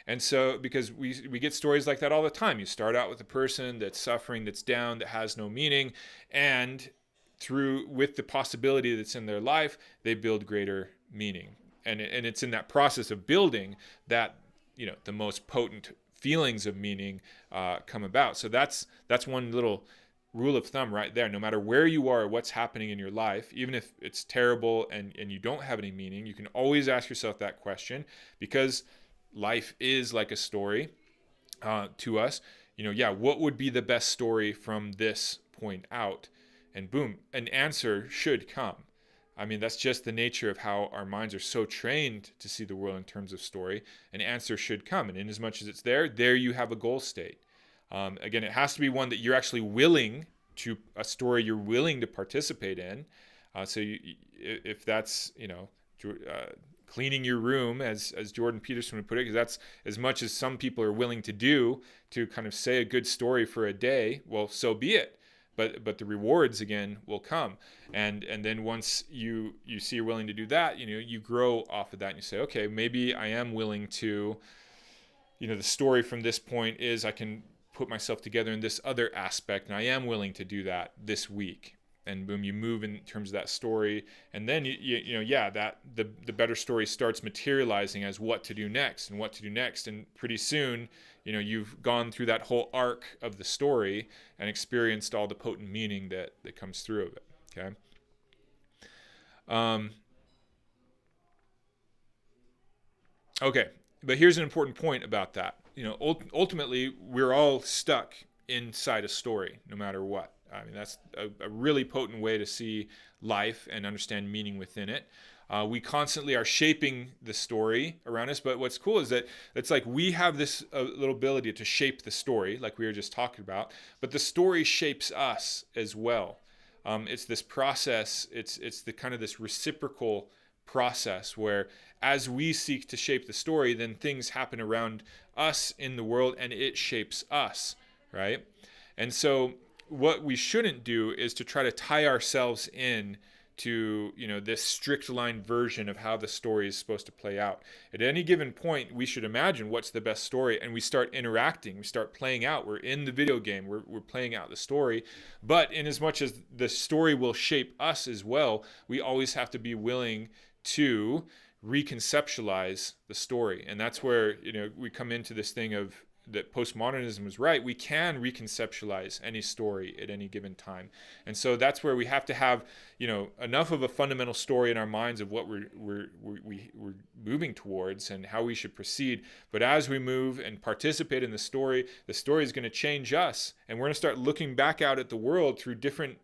And so, because we get stories like that all the time. You start out with a person that's suffering, that's down, that has no meaning, and with the possibility that's in their life, they build greater meaning. And it's in that process of building that, the most potent feelings of meaning come about. So that's one little rule of thumb right there. No matter where you are, what's happening in your life, even if it's terrible and you don't have any meaning, you can always ask yourself that question, because life is like a story to us. What would be the best story from this point out? And boom, an answer should come. I mean, that's just the nature of how our minds are so trained to see the world in terms of story. An answer should come. And in as much as it's there you have a goal state. Again, it has to be one that you're actually a story you're willing to participate in. So if that's, cleaning your room, as Jordan Peterson would put it, because that's as much as some people are willing to do to kind of say a good story for a day, well, so be it. But the rewards, again, will come. And then once you see you're willing to do that, you grow off of that and you say, okay, maybe I am willing to, the story from this point is I can put myself together in this other aspect, and I am willing to do that this week. And boom, you move in terms of that story, and then that the better story starts materializing as what to do next, and pretty soon, you've gone through that whole arc of the story and experienced all the potent meaning that comes through of it. Okay. Okay, but here's an important point about that. Ultimately, we're all stuck inside a story, no matter what. I mean, that's a really potent way to see life and understand meaning within it. We constantly are shaping the story around us, but what's cool is that it's like we have this little ability to shape the story, like we were just talking about, but the story shapes us as well. It's this process, it's the kind of this reciprocal process where as we seek to shape the story, then things happen around us in the world and it shapes us, right? And so what we shouldn't do is to try to tie ourselves in to, this strict line version of how the story is supposed to play out. At any given point, we should imagine what's the best story, and we start interacting, we start playing out. We're in the video game, we're playing out the story. But in as much as the story will shape us as well, we always have to be willing to reconceptualize the story. And that's where, we come into this thing of that postmodernism was right. We can reconceptualize any story at any given time. And so that's where we have to have, enough of a fundamental story in our minds of what we're moving towards and how we should proceed. But as we move and participate in the story is going to change us. And we're going to start looking back out at the world through different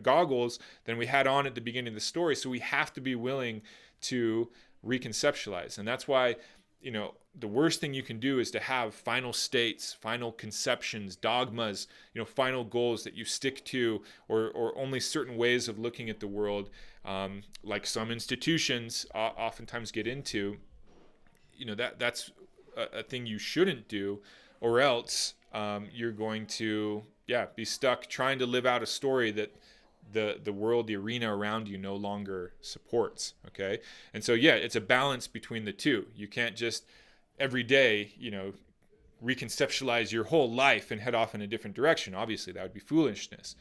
goggles than we had on at the beginning of the story. So we have to be willing to reconceptualize. And that's why, the worst thing you can do is to have final states, final conceptions, dogmas, final goals that you stick to, or only certain ways of looking at the world, like some institutions oftentimes get into. That's a thing you shouldn't do, or else you're going to be stuck trying to live out a story that the world, the arena around you no longer supports. Okay. And so, it's a balance between the two. You can't just every day, reconceptualize your whole life and head off in a different direction. Obviously that would be foolishness.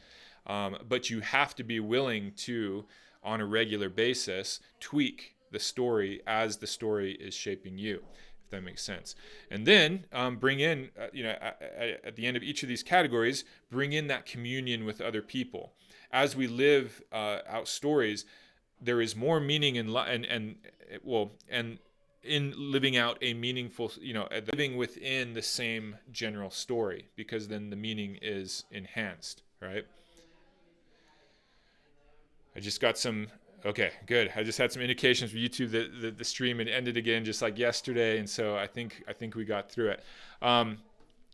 But you have to be willing to, on a regular basis, tweak the story as the story is shaping you, if that makes sense. And then bring in, at the end of each of these categories, bring in that communion with other people. As we live out stories, there is more meaning in in living out a meaningful, living within the same general story, because then the meaning is enhanced, right? I just got some. Okay, good. I just had some indications from YouTube that the stream had ended again, just like yesterday, and so I think we got through it.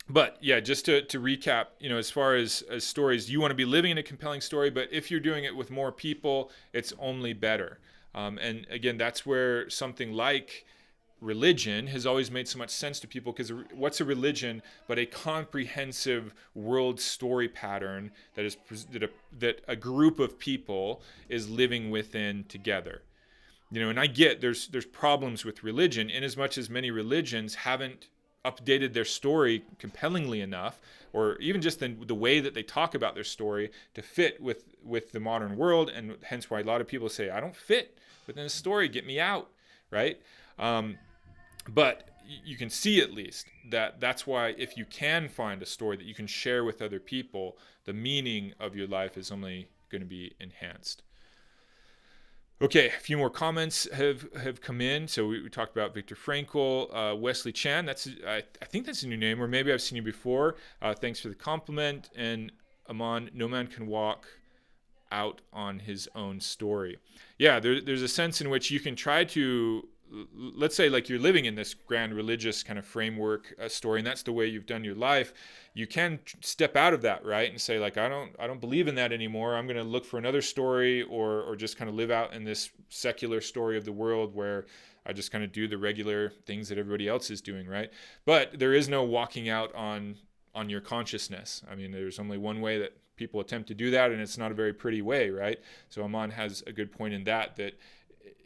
But just to recap, as far as stories, you want to be living in a compelling story, but if you're doing it with more people, it's only better. And again, that's where something like religion has always made so much sense to people, because what's a religion but a comprehensive world story pattern that a group of people is living within together. And I get there's problems with religion, in as much as many religions haven't updated their story compellingly enough, or even just the way that they talk about their story to fit with the modern world, and hence why a lot of people say, I don't fit within the story, get me out, right? But you can see at least that's why, if you can find a story that you can share with other people, the meaning of your life is only going to be enhanced. Okay, a few more comments have come in. So we talked about Viktor Frankl, Wesley Chan. I think that's a new name, or maybe I've seen you before. Thanks for the compliment. And Aman, no man can walk out on his own story. There's a sense in which you can try to, let's say, like you're living in this grand religious kind of framework story, and that's the way you've done your life. You can step out of that, right, and say, like, I don't believe in that anymore. I'm going to look for another story, or just kind of live out in this secular story of the world where I just kind of do the regular things that everybody else is doing, right? But there is no walking out on your consciousness. I mean, there's only one way that people attempt to do that, and it's not a very pretty way, right? So Aman has a good point in that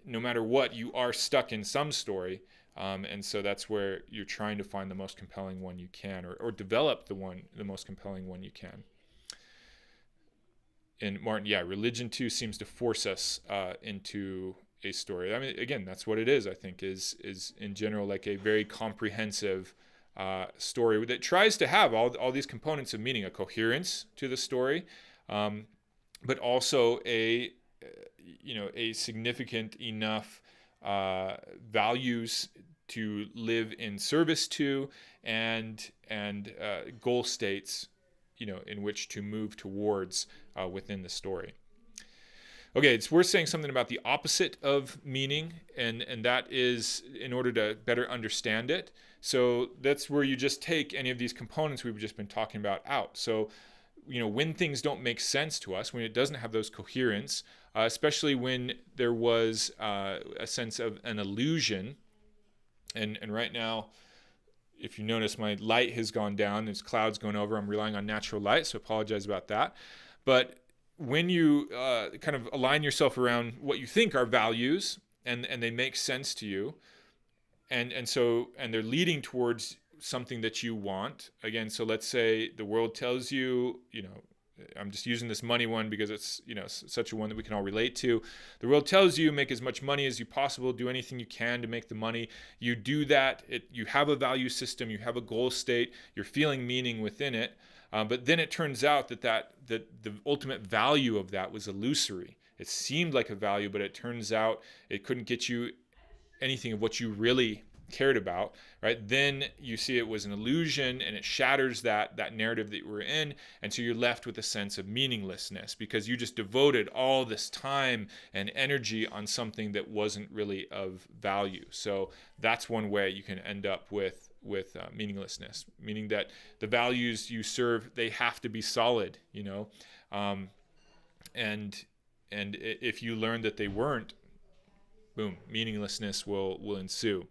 no matter what, you are stuck in some story. And so that's where you're trying to find the most compelling one you can, or develop the most compelling one you can. And Martin, religion too seems to force us into a story. I mean, again, that's what it is, I think, is in general like a very comprehensive story that tries to have all these components of meaning, a coherence to the story, but also a significant enough values to live in service to, and goal states, in which to move towards within the story. Okay, it's worth saying something about the opposite of meaning, and that is in order to better understand it. So that's where you just take any of these components we've just been talking about out. So when things don't make sense to us, when it doesn't have those coherence, especially when there was a sense of an illusion. And right now, if you notice, my light has gone down. There's clouds going over. I'm relying on natural light, so apologize about that. But when you kind of align yourself around what you think are values, and they make sense to you, and they're leading towards something that you want. Again, so let's say the world tells you, I'm just using this money one because it's, such a one that we can all relate to. The world tells you make as much money as you possible, do anything you can to make the money. You do that. You have a value system, you have a goal state, you're feeling meaning within it. But then it turns out that the ultimate value of that was illusory. It seemed like a value, but it turns out it couldn't get you anything of what you really cared about, right? Then you see it was an illusion, and it shatters that narrative that you were in, and so you're left with a sense of meaninglessness because you just devoted all this time and energy on something that wasn't really of value. So that's one way you can end up with meaninglessness, meaning that the values you serve, they have to be solid, and if you learn that they weren't, boom, meaninglessness will ensue.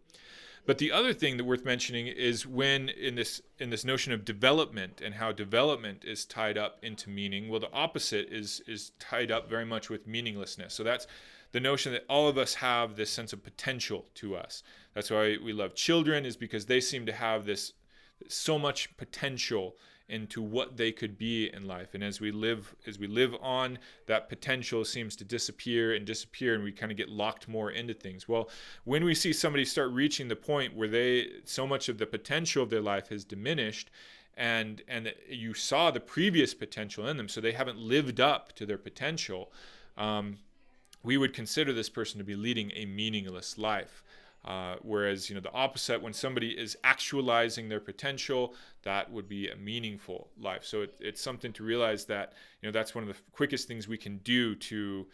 But the other thing that worth mentioning is when in this notion of development and how development is tied up into meaning, well, the opposite is tied up very much with meaninglessness. So that's the notion that all of us have this sense of potential to us. That's why we love children, is because they seem to have this so much potential into what they could be in life. And as we live on, that potential seems to disappear, and we kind of get locked more into things. Well, when we see somebody start reaching the point where so much of the potential of their life has diminished, and you saw the previous potential in them, so they haven't lived up to their potential, we would consider this person to be leading a meaningless life. Whereas, the opposite, when somebody is actualizing their potential, that would be a meaningful life. So it's something to realize that, that's one of the quickest things we can do to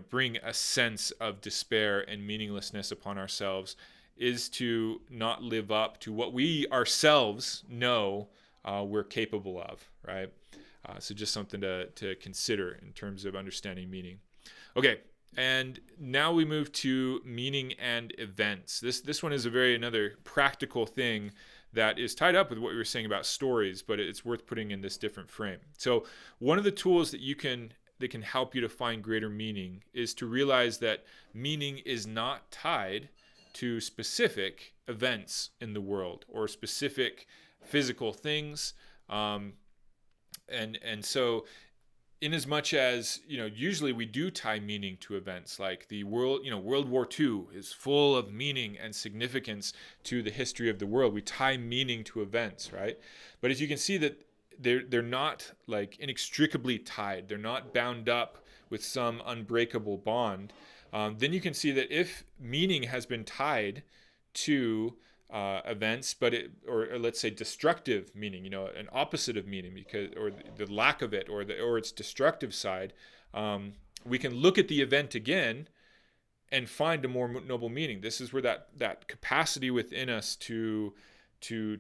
bring a sense of despair and meaninglessness upon ourselves, is to not live up to what we ourselves know we're capable of, right? So just something to consider in terms of understanding meaning. Okay. And now we move to meaning and events. This one is another practical thing that is tied up with what we were saying about stories, but it's worth putting in this different frame. So one of the tools that can help you to find greater meaning is to realize that meaning is not tied to specific events in the world or specific physical things, and so, in as much as, usually we do tie meaning to events like the world, World War II is full of meaning and significance to the history of the world. We tie meaning to events, right? But as you can see that they're not like inextricably tied. They're not bound up with some unbreakable bond. Then you can see that if meaning has been tied to events, or let's say destructive meaning, an opposite of meaning, or the lack of it, or its destructive side, we can look at the event again and find a more noble meaning. This is where that capacity within us to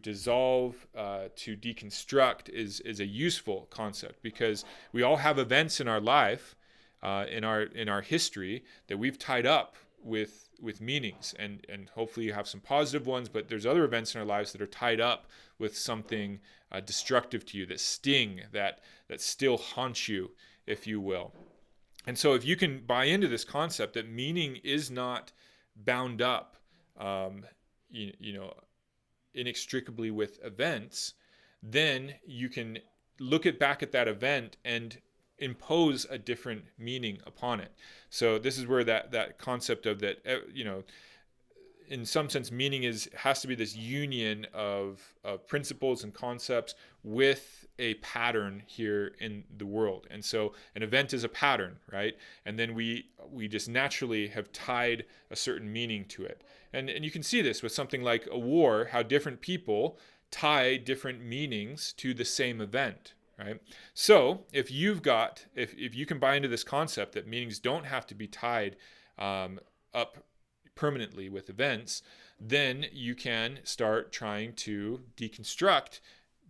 dissolve, to deconstruct is a useful concept, because we all have events in our life, in our history, that we've tied up with meanings, and hopefully you have some positive ones, but there's other events in our lives that are tied up with something destructive to you, that sting, that still haunt you, if you will. And so if you can buy into this concept that meaning is not bound up inextricably with events, then you can look back at that event and impose a different meaning upon it. So this is where that concept of that, in some sense, meaning has to be this union of principles and concepts with a pattern here in the world. And so an event is a pattern, right? And then we just naturally have tied a certain meaning to it. And you can see this with something like a war, how different people tie different meanings to the same event. Right? So if you can buy into this concept that meanings don't have to be tied up permanently with events, then you can start trying to deconstruct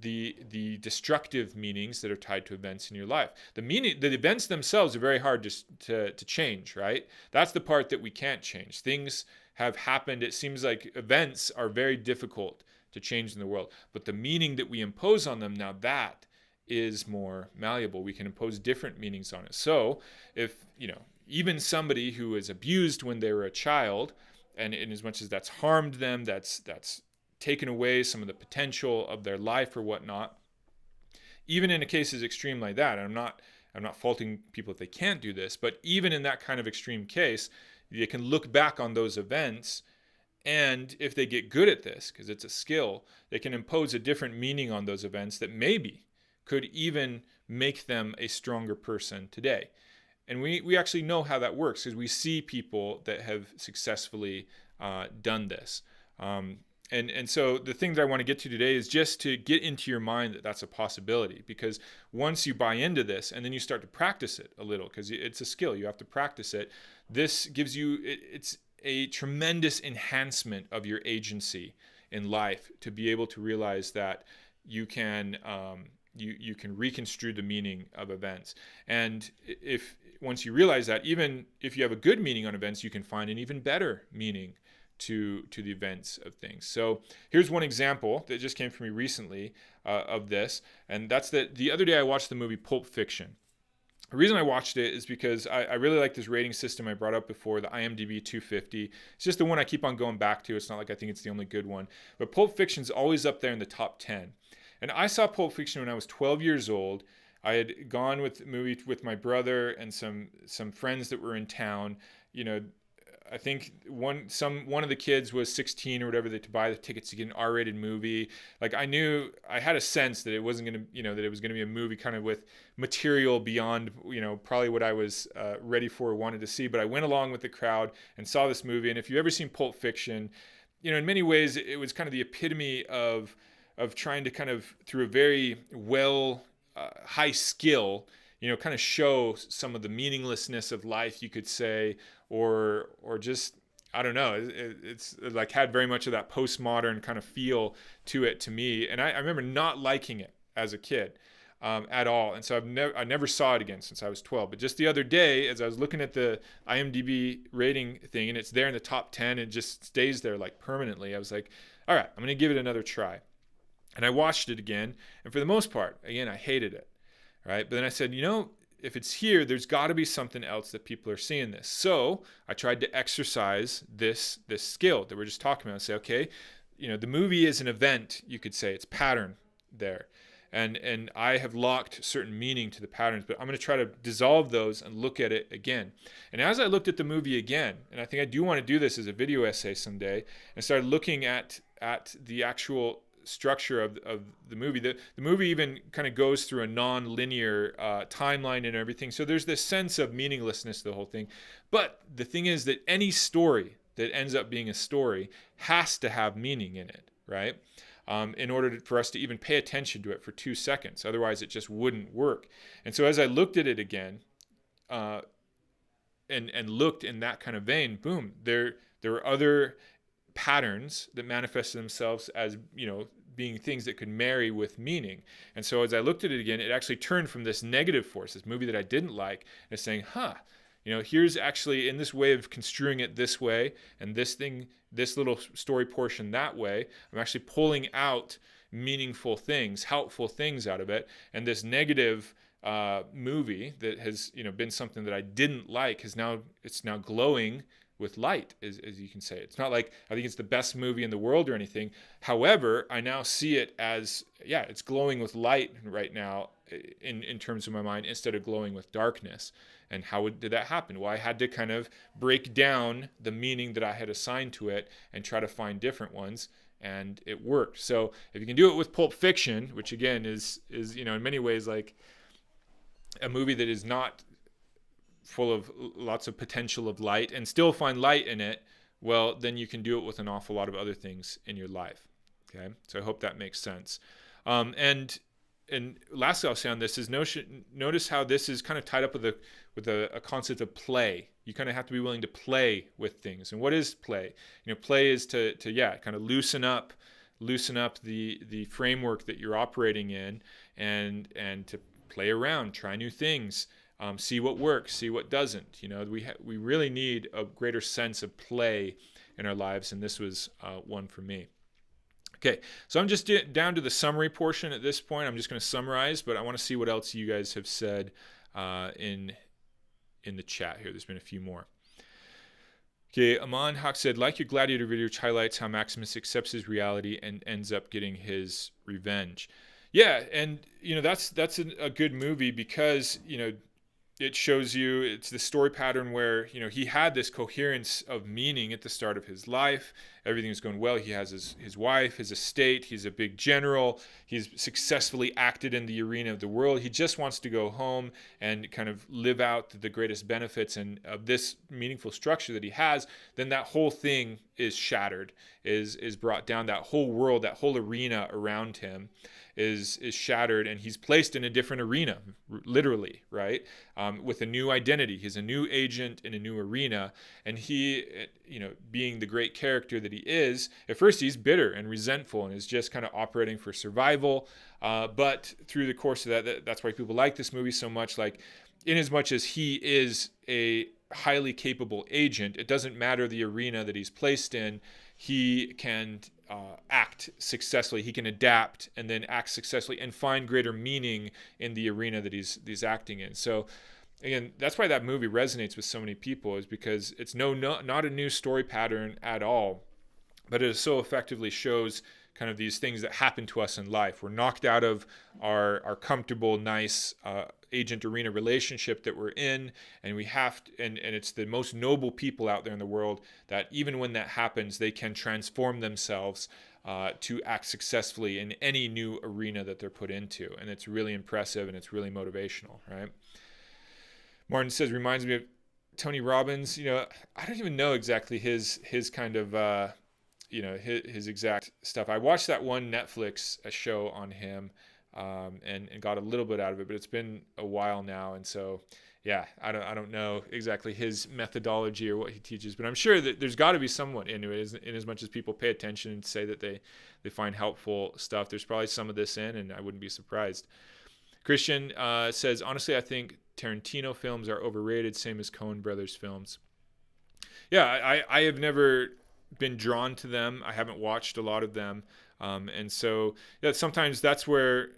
the destructive meanings that are tied to events in your life. The events themselves are very hard to change, right? That's the part that we can't change. Things have happened. It seems like events are very difficult to change in the world, but the meaning that we impose on them, now that is more malleable. We can impose different meanings on it. So if, even somebody who is abused when they were a child, and in as much as that's harmed them, that's taken away some of the potential of their life or whatnot, even in a case as extreme like that, and I'm not faulting people if they can't do this, but even in that kind of extreme case, they can look back on those events, and if they get good at this, because it's a skill, they can impose a different meaning on those events that maybe could even make them a stronger person today. And we actually know how that works, because we see people that have successfully done this. And so the thing that I want to get to today is just to get into your mind that that's a possibility, because once you buy into this and then you start to practice it a little, because it's a skill, you have to practice it, this gives you, it's a tremendous enhancement of your agency in life to be able to realize that you can you can reconstrue the meaning of events. And if once you realize that, even if you have a good meaning on events, you can find an even better meaning to the events of things. So here's one example that just came from me recently of this, and that's that the other day I watched the movie Pulp Fiction. The reason I watched it is because I really like this rating system I brought up before, the IMDb 250. It's just the one I keep on going back to. It's not like I think it's the only good one. But Pulp Fiction's always up there in the top 10. And I saw Pulp Fiction when I was 12 years old. I had gone with the movie with my brother and some friends that were in town. I think one of the kids was 16 or whatever to buy the tickets to get an R-rated movie. Like I had a sense that it wasn't going to, that it was going to be a movie kind of with material beyond, probably what I was ready for or wanted to see. But I went along with the crowd and saw this movie. And if you've ever seen Pulp Fiction, in many ways it was kind of the epitome of trying to kind of, through a very high skill, kind of show some of the meaninglessness of life, you could say, or just, I don't know, it's like had very much of that postmodern kind of feel to it to me. And I remember not liking it as a kid at all. And so I never saw it again since I was 12. But just the other day, as I was looking at the IMDb rating thing, and it's there in the top 10, and it just stays there like permanently, I was like, all right, I'm going to give it another try. And I watched it again. And for the most part, again, I hated it. Right? But then I said, if it's here, there's got to be something else that people are seeing this. So I tried to exercise this skill that we're just talking about. I say, okay, the movie is an event, you could say. It's pattern there. And I have locked certain meaning to the patterns, but I'm going to try to dissolve those and look at it again. And as I looked at the movie again, and I think I do want to do this as a video essay someday, and started looking at the actual structure of the movie. The movie even kind of goes through a non-linear timeline and everything. So there's this sense of meaninglessness to the whole thing. But the thing is that any story that ends up being a story has to have meaning in it, right? In order for us to even pay attention to it for 2 seconds. Otherwise, it just wouldn't work. And so as I looked at it again, and looked in that kind of vein, boom, there were other patterns that manifested themselves as, being things that could marry with meaning. And so as I looked at it again, it actually turned from this negative force, this movie that I didn't like, and saying, here's actually, in this way of construing it this way, and this little story portion that way, I'm actually pulling out meaningful things, helpful things out of it. And this negative movie that has, been something that I didn't like it's now glowing with light, as you can say. It's not like I think it's the best movie in the world or anything. However, I now see it as, it's glowing with light right now in terms of my mind, instead of glowing with darkness. And how did that happen? Well, I had to kind of break down the meaning that I had assigned to it and try to find different ones, and it worked. So if you can do it with Pulp Fiction, which again is in many ways like a movie that is not full of lots of potential of light, and still find light in it, well, then you can do it with an awful lot of other things in your life. Okay, so I hope that makes sense. And lastly, I'll say on this is notice how this is kind of tied up with a concept of play. You kind of have to be willing to play with things. And what is play? Play is to kind of loosen up loosen up the framework that you're operating in, and to play around, try new things, see what works, see what doesn't. We really need a greater sense of play in our lives, and this was one for me. Okay, so I'm just down to the summary portion at this point. I'm just going to summarize, but I want to see what else you guys have said in the chat here. There's been a few more. Okay, Aman Haq said, like your Gladiator video, which highlights how Maximus accepts his reality and ends up getting his revenge. Yeah, and that's a good movie because it shows you, it's the story pattern where he had this coherence of meaning at the start of his life. Everything was going well. He has his wife, his estate. He's a big general. He's successfully acted in the arena of the world. He just wants to go home and kind of live out the greatest benefits and of this meaningful structure that he has. Then that whole thing is shattered, is brought down. That whole world, that whole arena around him is shattered, and he's placed in a different arena, literally, right? With a new identity. He's a new agent in a new arena, and he, being the great character that he is, at first he's bitter and resentful and is just kind of operating for survival. But through the course of that's why people like this movie so much. Like, in as much as he is a highly capable agent, it doesn't matter the arena that he's placed in. He can act successfully. He can adapt and then act successfully and find greater meaning in the arena that he's acting in. So again, that's why that movie resonates with so many people, is because it's not a new story pattern at all, but it so effectively shows kind of these things that happen to us in life. We're knocked out of our comfortable, nice agent arena relationship that we're in, and we have to, and it's the most noble people out there in the world that even when that happens, they can transform themselves to act successfully in any new arena that they're put into. And it's really impressive, and it's really motivational, right? Martin says, reminds me of Tony Robbins. I don't even know exactly his kind of his exact stuff. I watched that one Netflix show on him, and got a little bit out of it, but it's been a while now, and so yeah, I don't know exactly his methodology or what he teaches, but I'm sure that there's got to be somewhat into it, in as much as people pay attention and say that they find helpful stuff. There's probably some of this in, and I wouldn't be surprised. Christian says, honestly, I think Tarantino films are overrated, same as Coen Brothers films. Yeah, I have never been drawn to them. I haven't watched a lot of them, and so yeah, sometimes that's where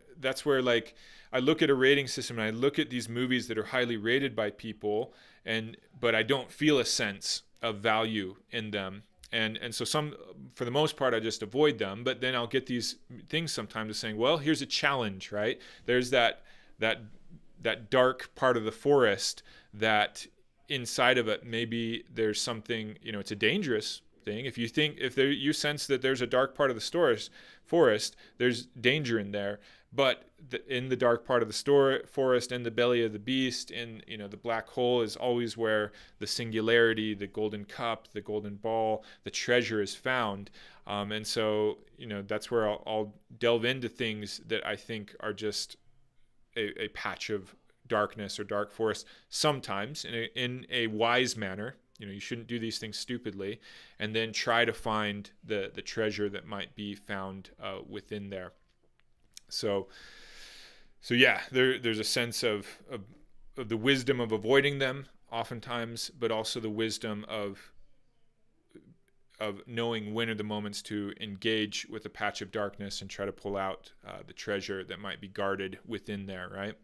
like I look at a rating system and I look at these movies that are highly rated by people, but I don't feel a sense of value in them, and so for the most part I just avoid them. But then I'll get these things sometimes of saying, well, here's a challenge, right? There's that dark part of the forest that inside of it maybe there's something, it's a dangerous thing. If you sense that there's a dark part of the forest, there's danger in there. But in the dark part of the forest, in the belly of the beast, the black hole is always where the singularity, the golden cup, the golden ball, the treasure is found. And so, that's where I'll delve into things that I think are just a patch of darkness or dark forest, sometimes in a wise manner. You shouldn't do these things stupidly, and then try to find the treasure that might be found within there. So yeah, there's a sense of the wisdom of avoiding them oftentimes, but also the wisdom of knowing when are the moments to engage with a patch of darkness and try to pull out the treasure that might be guarded within there, right?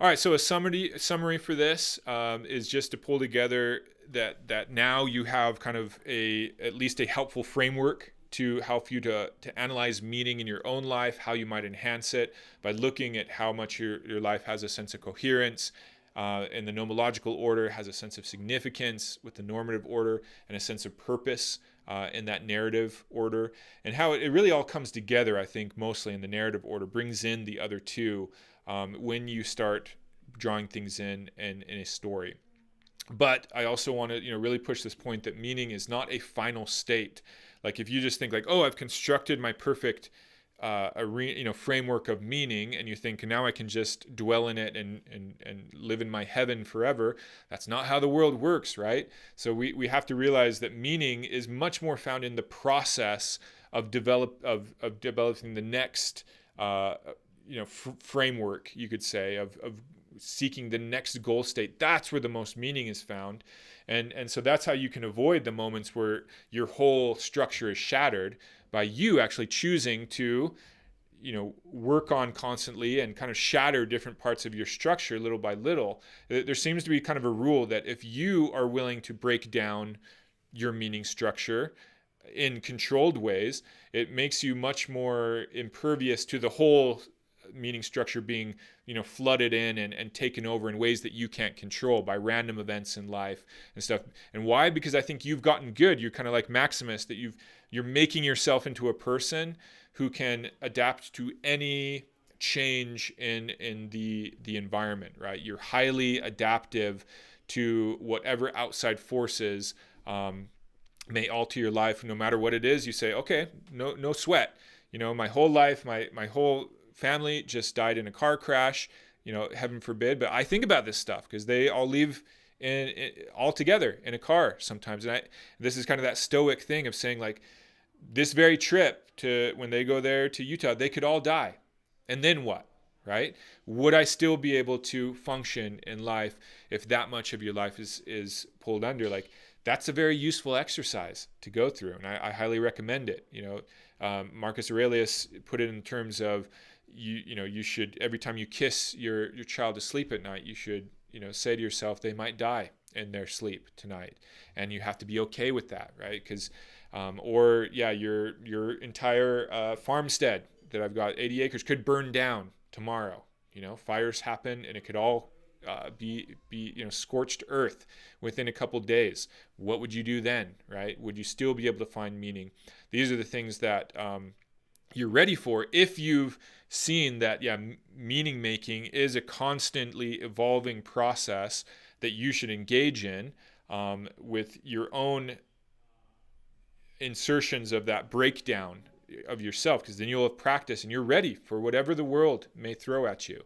All right, so a summary for this is just to pull together that now you have kind of at least a helpful framework to help you to analyze meaning in your own life, how you might enhance it by looking at how much your life has a sense of coherence, and the nomological order has a sense of significance with the normative order, and a sense of purpose in that narrative order, and how it really all comes together, I think, mostly in the narrative order, brings in the other two when you start drawing things in a story. But I also want to really push this point that meaning is not a final state. Like if you just think like, oh, I've constructed my perfect framework of meaning, and you think now I can just dwell in it and live in my heaven forever. That's not how the world works, right? So we have to realize that meaning is much more found in the process of developing the next framework, you could say, of seeking the next goal state. That's where the most meaning is found. And so that's how you can avoid the moments where your whole structure is shattered, by you actually choosing to work on constantly and kind of shatter different parts of your structure little by little. There seems to be kind of a rule that if you are willing to break down your meaning structure in controlled ways, it makes you much more impervious to the whole meaning structure being flooded in and taken over in ways that you can't control by random events in life and stuff. And why? Because I think you've gotten good. You're kind of like Maximus, that you're making yourself into a person who can adapt to any change in the environment, right? You're highly adaptive to whatever outside forces may alter your life. No matter what it is, you say, okay, no sweat. My whole life, my whole family just died in a car crash, heaven forbid. But I think about this stuff because they all leave all together in a car sometimes. And this is kind of that stoic thing of saying, like, this very trip to when they go there to Utah, they could all die. And then what, right? Would I still be able to function in life if that much of your life is pulled under? Like, that's a very useful exercise to go through. And I highly recommend it. Marcus Aurelius put it in terms of, you should, every time you kiss your child to sleep at night, you should, say to yourself, they might die in their sleep tonight. And you have to be okay with that, right? Because, your entire farmstead that I've got 80 acres could burn down tomorrow. Fires happen and it could all be scorched earth within a couple days. What would you do then, right? Would you still be able to find meaning? These are the things that you're ready for if you've seen that, meaning making is a constantly evolving process that you should engage in with your own insertions of that breakdown of yourself, because then you'll have practice and you're ready for whatever the world may throw at you.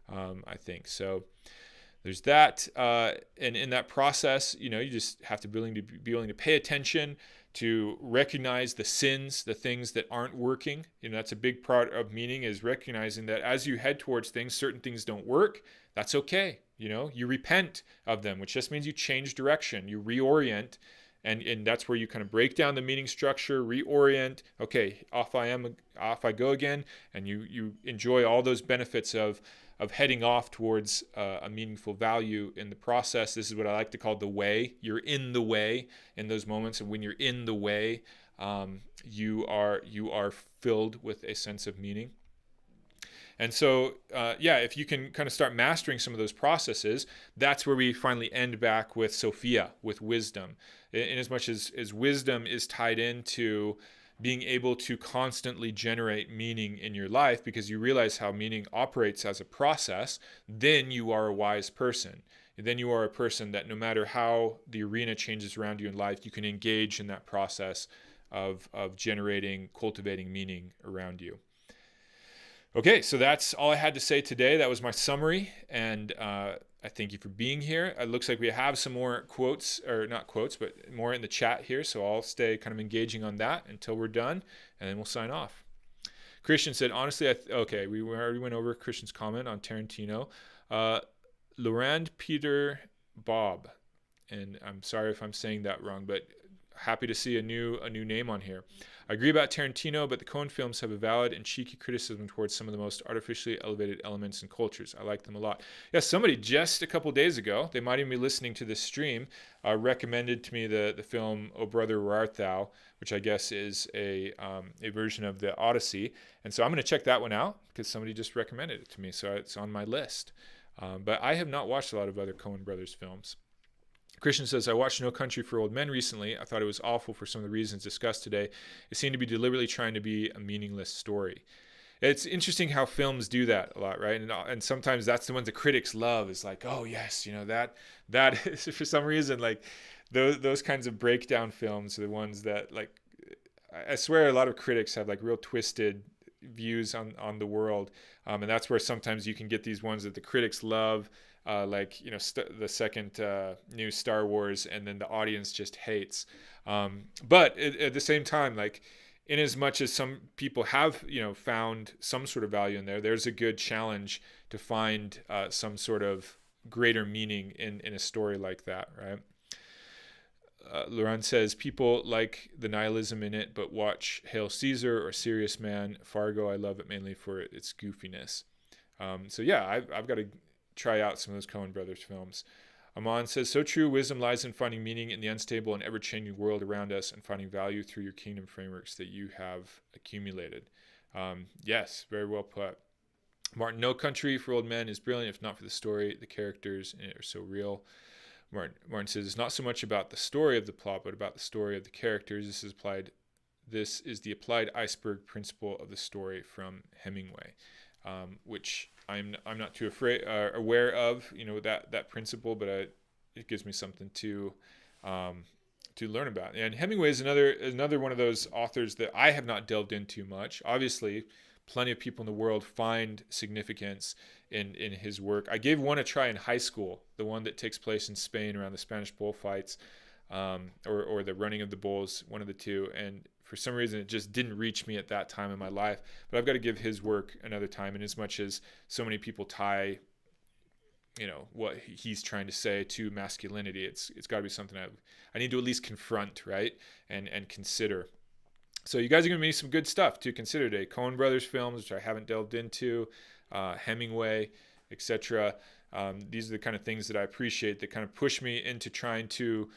I think so. There's that, and in that process, you just have to be willing to pay attention, to recognize the sins, the things that aren't working. That's a big part of meaning, is recognizing that as you head towards things, certain things don't work. That's okay. You repent of them, which just means you change direction, you reorient, and that's where you kind of break down the meaning structure, reorient. Okay, off I go again, and you enjoy all those benefits of heading off towards a meaningful value in the process. This is what I like to call the way. You're in the way in those moments, and when you're in the way, you are filled with a sense of meaning. And so, if you can kind of start mastering some of those processes, that's where we finally end back with Sophia, with wisdom. In as much as wisdom is tied into being able to constantly generate meaning in your life, because you realize how meaning operates as a process, then you are a wise person. And then you are a person that no matter how the arena changes around you in life, you can engage in that process of generating, cultivating meaning around you. Okay, so that's all I had to say today. That was my summary, and I thank you for being here. It looks like we have some more quotes, or not quotes, but more in the chat here, so I'll stay kind of engaging on that until we're done, and then we'll sign off. Christian said, honestly, okay, we already went over Christian's comment on Tarantino. Laurent Peter Bob, and I'm sorry if I'm saying that wrong, but happy to see a new name on here. I agree about Tarantino, but the Coen films have a valid and cheeky criticism towards some of the most artificially elevated elements and cultures. I like them a lot. Yeah, somebody just a couple days ago, they might even be listening to this stream, recommended to me the film O Brother, Where Art Thou, which I guess is a version of the Odyssey. And so I'm going to check that one out because somebody just recommended it to me, so it's on my list. But I have not watched a lot of other Coen Brothers films. Christian says, I watched No Country for Old Men recently. I thought it was awful for some of the reasons discussed today. It seemed to be deliberately trying to be a meaningless story. It's interesting how films do that a lot, right? And sometimes that's the ones the critics love. It's like, oh yes, that is, for some reason, like those kinds of breakdown films are the ones that, like, I swear a lot of critics have like real twisted views on the world, and that's where sometimes you can get these ones that the critics love. The second new Star Wars, and then the audience just hates. But at the same time, like in as much as some people have, found some sort of value in there, there's a good challenge to find some sort of greater meaning in a story like that, right? Laurent says, people like the nihilism in it, but watch Hail Caesar or Serious Man. Fargo, I love it mainly for its goofiness. So yeah, I've got to try out some of those Coen Brothers films. Amon says, so true, wisdom lies in finding meaning in the unstable and ever-changing world around us and finding value through your kingdom frameworks that you have accumulated. Yes, very well put. Martin, No Country for Old Men is brilliant, if not for the story. The characters in it are so real. Martin says, it's not so much about the story of the plot, but about the story of the characters. This is the applied iceberg principle of the story from Hemingway, which I'm not too aware of, that principle, but it gives me something to learn about. And Hemingway is another one of those authors that I have not delved into much. Obviously, plenty of people in the world find significance in his work. I gave one a try in high school, the one that takes place in Spain around the Spanish bullfights, or the running of the bulls, one of the two. And for some reason, it just didn't reach me at that time in my life. But I've got to give his work another time. And as much as so many people tie, what he's trying to say to masculinity, it's got to be something I need to at least confront, right, and consider. So you guys are going to be some good stuff to consider today. Coen Brothers films, which I haven't delved into, Hemingway, etc. These are the kind of things that I appreciate that kind of push me into trying to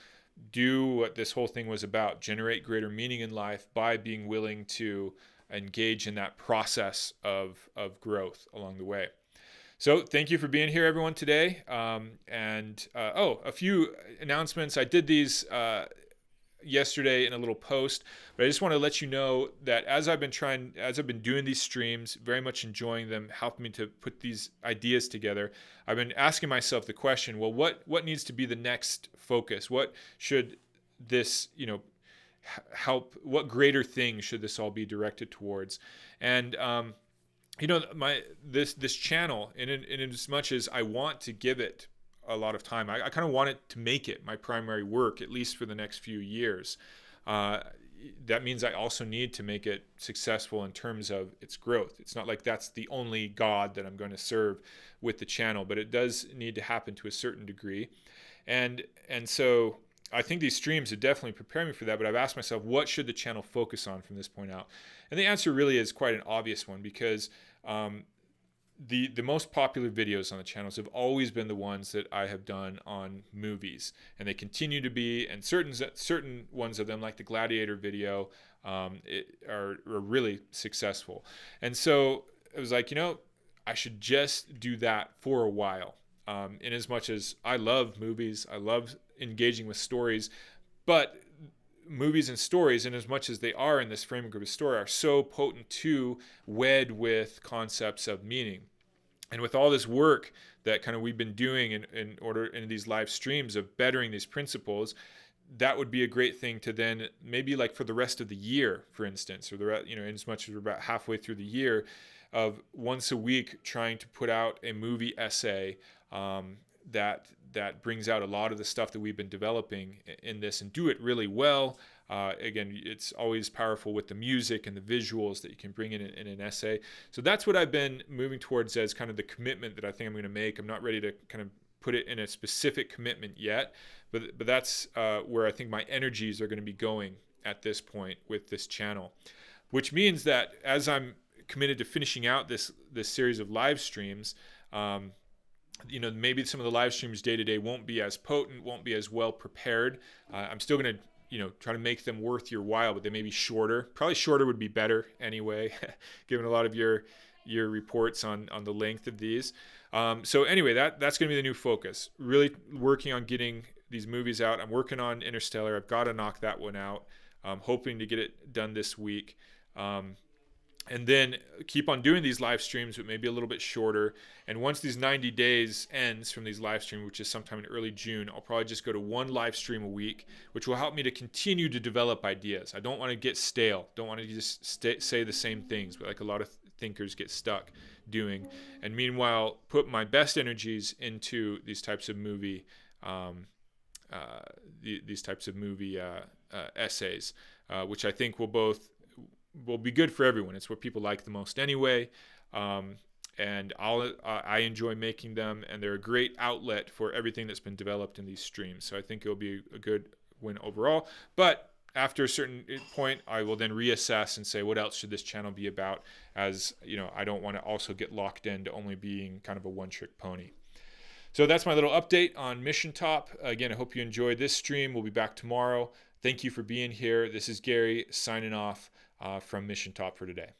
do what this whole thing was about, generate greater meaning in life by being willing to engage in that process of growth along the way. So thank you for being here, everyone, today. A few announcements. I did these yesterday in a little post, but I just want to let you know that as I've been doing these streams, very much enjoying them, helping me to put these ideas together, I've been asking myself the question, well, what needs to be the next focus? What should this, help? What greater thing should this all be directed towards? And this channel, in as much as I want to give it a lot of time, I kind of want it to make it my primary work, at least for the next few years. That means I also need to make it successful in terms of its growth. It's not like that's the only God that I'm going to serve with the channel, but it does need to happen to a certain degree. And so I think these streams are definitely preparing me for that, but I've asked myself, what should the channel focus on from this point out? And the answer really is quite an obvious one, because the most popular videos on the channels have always been the ones that I have done on movies, and they continue to be. And certain ones of them, like the Gladiator video, are really successful. And so it was like, I should just do that for a while. In as much as I love movies, I love engaging with stories, but movies and stories, in as much as they are in this framework of a story, are so potent to wed with concepts of meaning. And with all this work that kind of we've been doing in these live streams of bettering these principles, that would be a great thing to then maybe, like, for the rest of the year, for instance, or in as much as we're about halfway through the year, of once a week trying to put out a movie essay that brings out a lot of the stuff that we've been developing in this, and do it really well. Again, it's always powerful with the music and the visuals that you can bring in an essay. So that's what I've been moving towards as kind of the commitment that I think I'm going to make. I'm not ready to kind of put it in a specific commitment yet, but that's where I think my energies are going to be going at this point with this channel, which means that as I'm committed to finishing out this series of live streams, maybe some of the live streams day to day won't be as potent, won't be as well prepared. I'm still going to, try to make them worth your while, but they may be shorter. Probably shorter would be better anyway, given a lot of your reports on the length of these. So anyway, that's going to be the new focus. Really working on getting these movies out. I'm working on Interstellar. I've got to knock that one out. I'm hoping to get it done this week. And then keep on doing these live streams, but maybe a little bit shorter. And once these 90 days ends from these live streams, which is sometime in early June, I'll probably just go to one live stream a week, which will help me to continue to develop ideas. I don't want to get stale. Don't want to just say the same things, but like a lot of thinkers get stuck doing. And meanwhile, put my best energies into these types of movie essays, which I think will both will be good for everyone. It's what people like the most anyway. And I enjoy making them, and they're a great outlet for everything that's been developed in these streams. So I think it'll be a good win overall. But after a certain point, I will then reassess and say, what else should this channel be about? As you know, I don't want to also get locked into only being kind of a one-trick pony. So that's my little update on Mission Top. Again, I hope you enjoyed this stream. We'll be back tomorrow. Thank you for being here. This is Gary signing off from Mission Top for today.